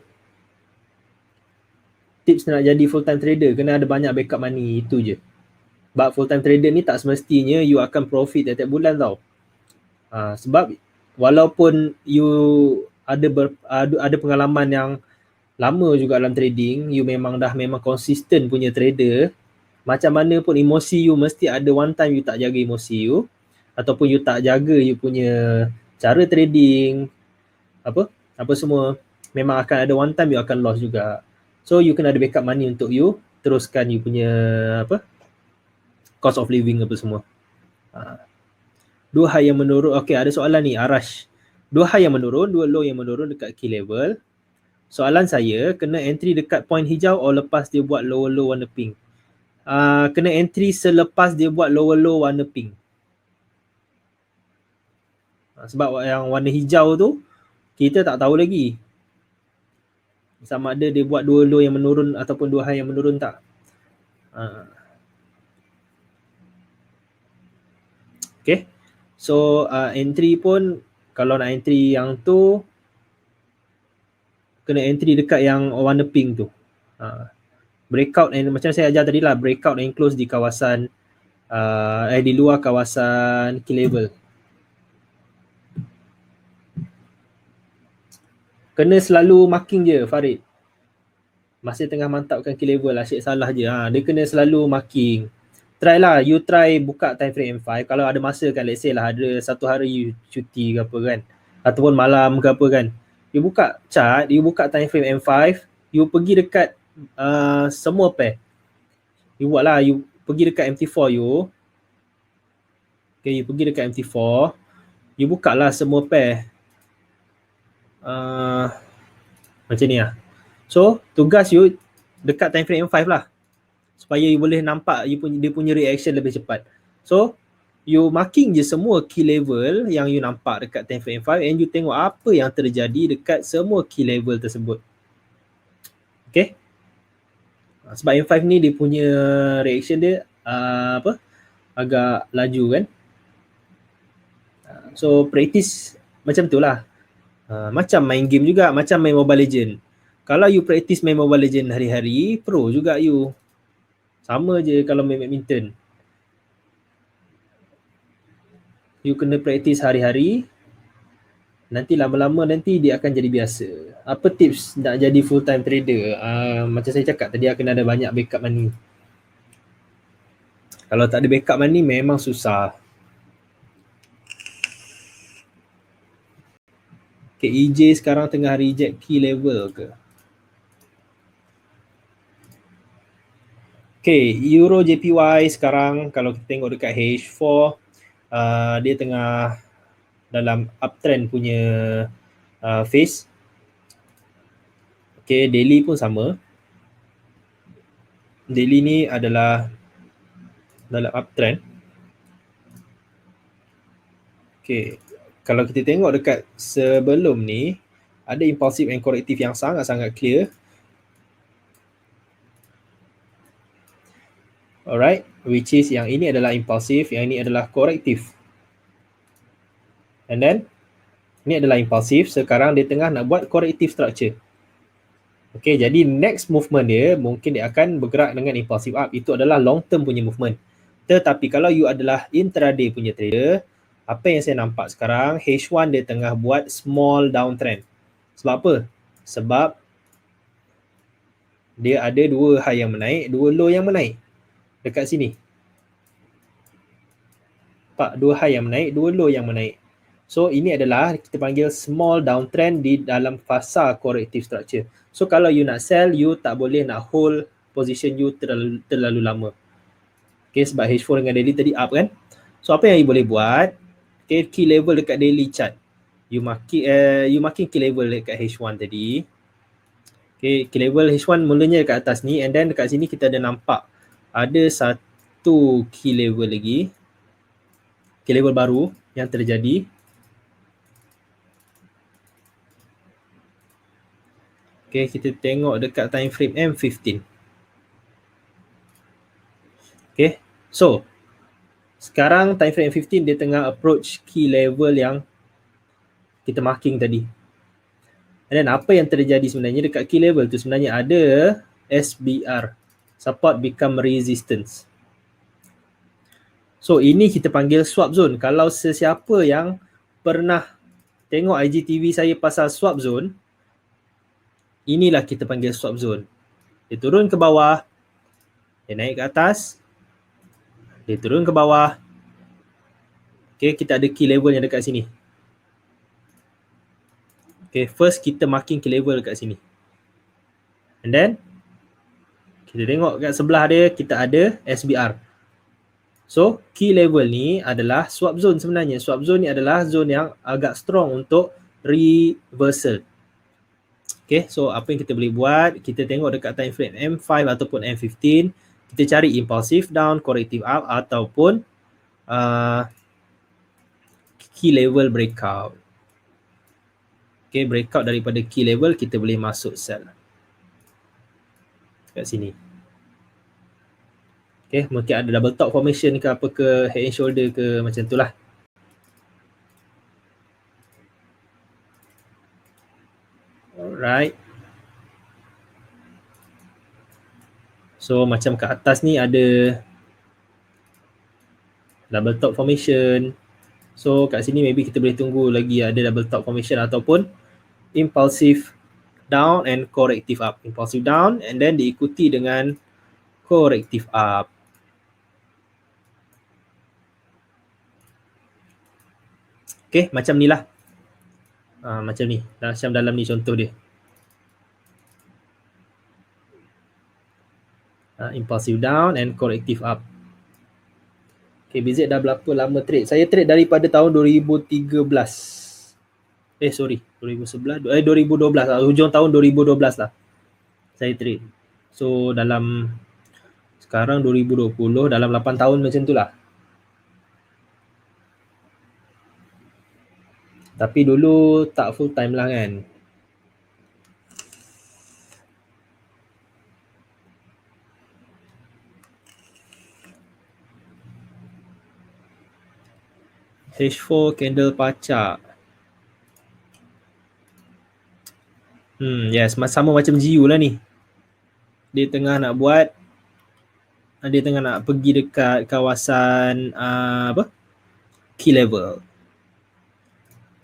tips nak jadi full time trader, kena ada banyak backup money, itu je. But full time trader ni tak semestinya you akan profit tiap bulan tau. Sebab walaupun you ada pengalaman yang lama juga dalam trading, you memang konsisten punya trader, macam mana pun emosi you mesti ada one time you tak jaga emosi you, ataupun you tak jaga you punya cara trading, apa semua, memang akan ada one time you akan loss juga. So you kena ada backup money untuk you teruskan you punya cost of living apa semua. Dua high yang menurun. Okay, ada soalan ni, Arash. Dua high yang menurun, dua low yang menurun dekat key level. Soalan saya, kena entry dekat point hijau atau lepas dia buat lower low warna pink? Kena entry selepas dia buat lower low warna pink. Sebab yang warna hijau tu kita tak tahu lagi sama ada dia buat dua low yang menurun ataupun dua high yang menurun tak. Okay, so entry pun kalau nak entry yang tu kena entry dekat yang warna pink tu. Breakout macam saya ajar tadi lah, breakout and close di kawasan di luar kawasan key level. Kena selalu marking je Farid. Masih tengah mantapkan key level, asyik salah je. Dia kena selalu marking. Try lah, you try buka time frame M5. Kalau ada masa kan, let's say lah ada satu hari you cuti ke apa kan, ataupun malam ke apa kan, you buka chart, you buka time frame M5, you pergi dekat semua pair. You buat lah, you pergi dekat MT4 you. Okay, you pergi dekat MT4, you buka lah semua pair. Macam ni lah. So, tugas you dekat time frame M5 lah, supaya you boleh nampak dia punya reaction lebih cepat. So, you marking je semua key level yang you nampak dekat time frame M5 and you tengok apa yang terjadi dekat semua key level tersebut. Okay? Sebab M5 ni dia punya reaction dia agak laju kan. So, practice macam tu lah. Macam main game juga, macam main Mobile Legend. Kalau you practice main Mobile Legend hari-hari, pro juga you. Sama je kalau main badminton. You kena practice hari-hari, nanti lama-lama nanti dia akan jadi biasa. Apa tips nak jadi full time trader? Macam saya cakap tadi, akan ada banyak backup money. Kalau tak ada backup money memang susah. KEJ sekarang tengah reject key level ke? Okay, Euro JPY sekarang kalau kita tengok dekat H4, dia tengah dalam uptrend punya phase. Okay, daily pun sama. Daily ni adalah dalam uptrend. Okay, kalau kita tengok dekat sebelum ni, ada impulsive and corrective yang sangat-sangat clear. Alright, which is yang ini adalah impulsive, yang ini adalah corrective. And then, ini adalah impulsive, sekarang dia tengah nak buat corrective structure. Okay, jadi next movement dia, mungkin dia akan bergerak dengan impulsive up. Itu adalah long term punya movement. Tetapi kalau you adalah intraday punya trader, apa yang saya nampak sekarang, H1 dia tengah buat small downtrend. Sebab apa? Sebab dia ada dua high yang menaik, dua low yang menaik. Dekat sini. Pak, dua high yang menaik, dua low yang menaik. So, ini adalah kita panggil small downtrend di dalam fasa corrective structure. So, kalau you nak sell, you tak boleh nak hold position you terlalu lama. Okay, sebab H4 dengan daily tadi up kan. So, apa yang you boleh buat? Okay, key level dekat daily chart. You marking key level dekat H1 tadi. Okay, key level H1 mulanya dekat atas ni, and then dekat sini kita ada nampak ada satu key level lagi. Key level baru yang terjadi. Okay, kita tengok dekat time frame M15. Okay, so sekarang time frame M15 dia tengah approach key level yang kita marking tadi. And then apa yang terjadi sebenarnya dekat key level tu, sebenarnya ada SBR, support become resistance. So ini kita panggil swap zone. Kalau sesiapa yang pernah tengok IGTV saya pasal swap zone, inilah kita panggil swap zone. Dia turun ke bawah, dia naik ke atas, dia turun ke bawah. Okay, kita ada key level yang dekat sini. Okay, first kita marking key level dekat sini. And then Kita tengok kat sebelah dia kita ada SBR. So key level ni adalah swap zone sebenarnya. Swap zone ni adalah zone yang agak strong untuk reversal. Okay, so apa yang kita boleh buat, kita tengok dekat time frame M5 ataupun M15, kita cari impulsive down, corrective up ataupun key level breakout. Okay, breakout daripada key level kita boleh masuk sell kat sini. Okay, mungkin ada double top formation ke apa ke, head and shoulder ke, macam tu lah. Alright. So macam kat atas ni ada double top formation. So kat sini maybe kita boleh tunggu lagi ada double top formation ataupun impulsive down and corrective up. Impulsive down and then diikuti dengan corrective up. Okay, macam ni lah. Macam ni. Macam dalam ni contoh dia. Impulsive down and corrective up. Okay, BZ dah berapa lama trade? Saya trade daripada tahun 2013. 2012 lah, hujung tahun 2012 lah saya trade. So dalam sekarang 2020, dalam 8 tahun macam tu lah. Tapi dulu tak full time lah kan. H4 candle pacak. Yes, sama macam GU lah ni. Dia tengah nak buat, dia tengah nak pergi dekat kawasan key level.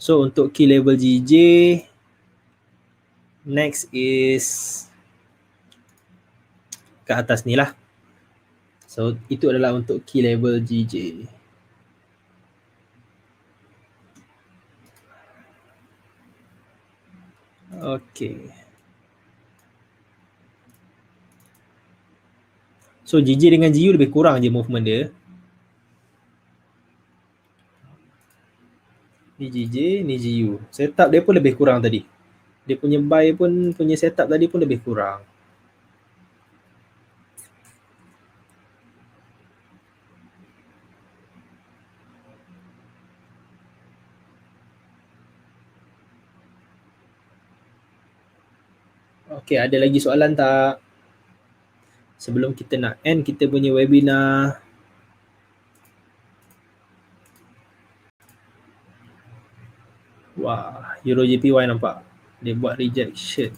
So untuk key level GJ, next is ke atas ni lah. So itu adalah untuk key level GJ. Okay. So GJ dengan GU lebih kurang je movement dia. Ni GJ, ni GU. Setup dia pun lebih kurang tadi. Dia punya buy pun, punya setup tadi pun lebih kurang. Okay, ada lagi soalan tak? Sebelum kita nak end kita punya webinar. Wah, Euro JPY nampak. Dia buat rejection.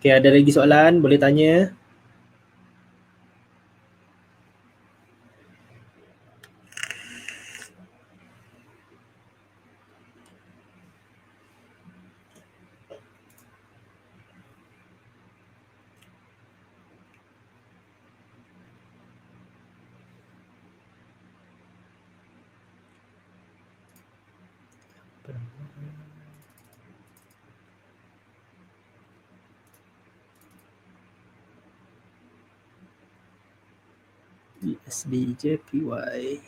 Okay, ada lagi soalan? Boleh tanya. USD JPY.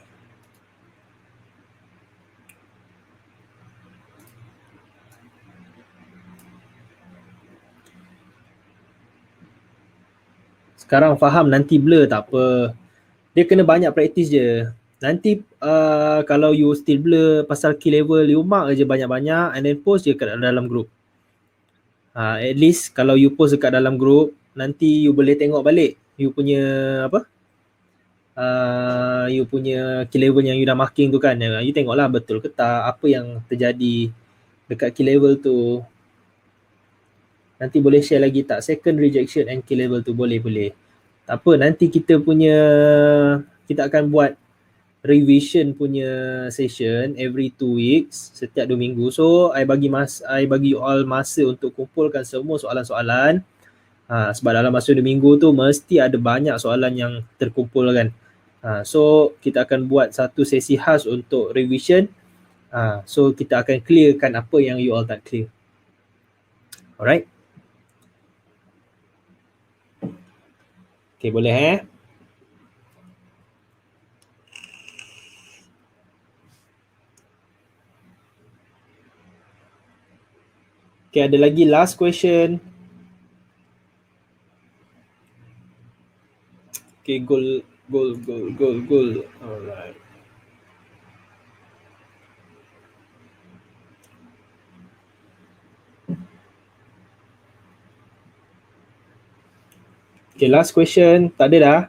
Sekarang faham, nanti blur tak apa. Dia kena banyak praktis je. Nanti kalau you still blur pasal key level, you mark je banyak-banyak and then post je kat dalam group. At least kalau you post dekat dalam group, nanti you boleh tengok balik you punya you punya key level yang you dah marking tu kan. You tengoklah betul ke tak, apa yang terjadi dekat key level tu. Nanti boleh share lagi tak second rejection and key level tu? Boleh. Tak apa, nanti kita akan buat revision punya session every 2 weeks, setiap 2 minggu. So I bagi you all masa untuk kumpulkan semua soalan-soalan. Sebab dalam masa 2 minggu tu mesti ada banyak soalan yang terkumpul kan. So kita akan buat satu sesi khas untuk revision. So kita akan clearkan apa yang you all tak clear. Alright. Okay, boleh Okay, ada lagi last question. Okay, goal. Alright. Okay, last question. Tak ada dah.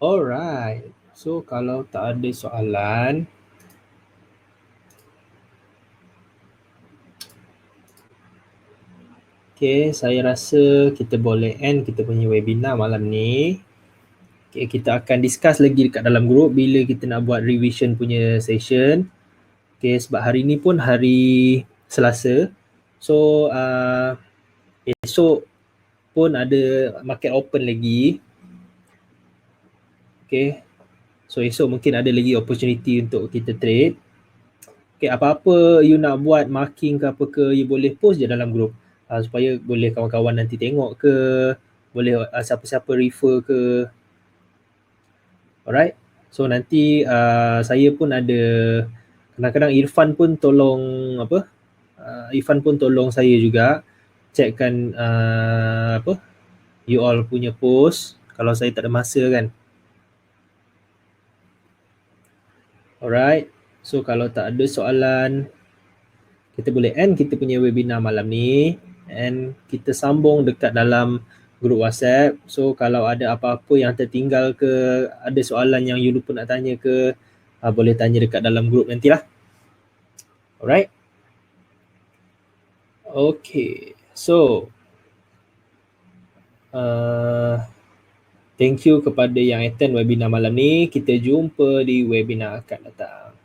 Alright. So kalau tak ada soalan, okay, saya rasa kita boleh end kita punya webinar malam ni. Okay, kita akan discuss lagi dekat dalam group bila kita nak buat revision punya session. Okay, sebab hari ni pun hari Selasa. So esok pun ada market open lagi. Okay, so esok mungkin ada lagi opportunity untuk kita trade. Okay, apa-apa you nak buat marking ke apa ke, you boleh post je dalam group supaya boleh kawan-kawan nanti tengok ke, boleh siapa-siapa refer ke. Alright, so nanti saya pun ada, kadang-kadang Irfan pun tolong saya juga checkkan you all punya post kalau saya tak ada masa kan. Alright, so kalau tak ada soalan, kita boleh end kita punya webinar malam ni and kita sambung dekat dalam grup WhatsApp. So kalau ada apa-apa yang tertinggal ke, ada soalan yang you lupa nak tanya ke, boleh tanya dekat dalam grup nantilah. Alright. Okay, so thank you kepada yang attend webinar malam ni. Kita jumpa di webinar akan datang.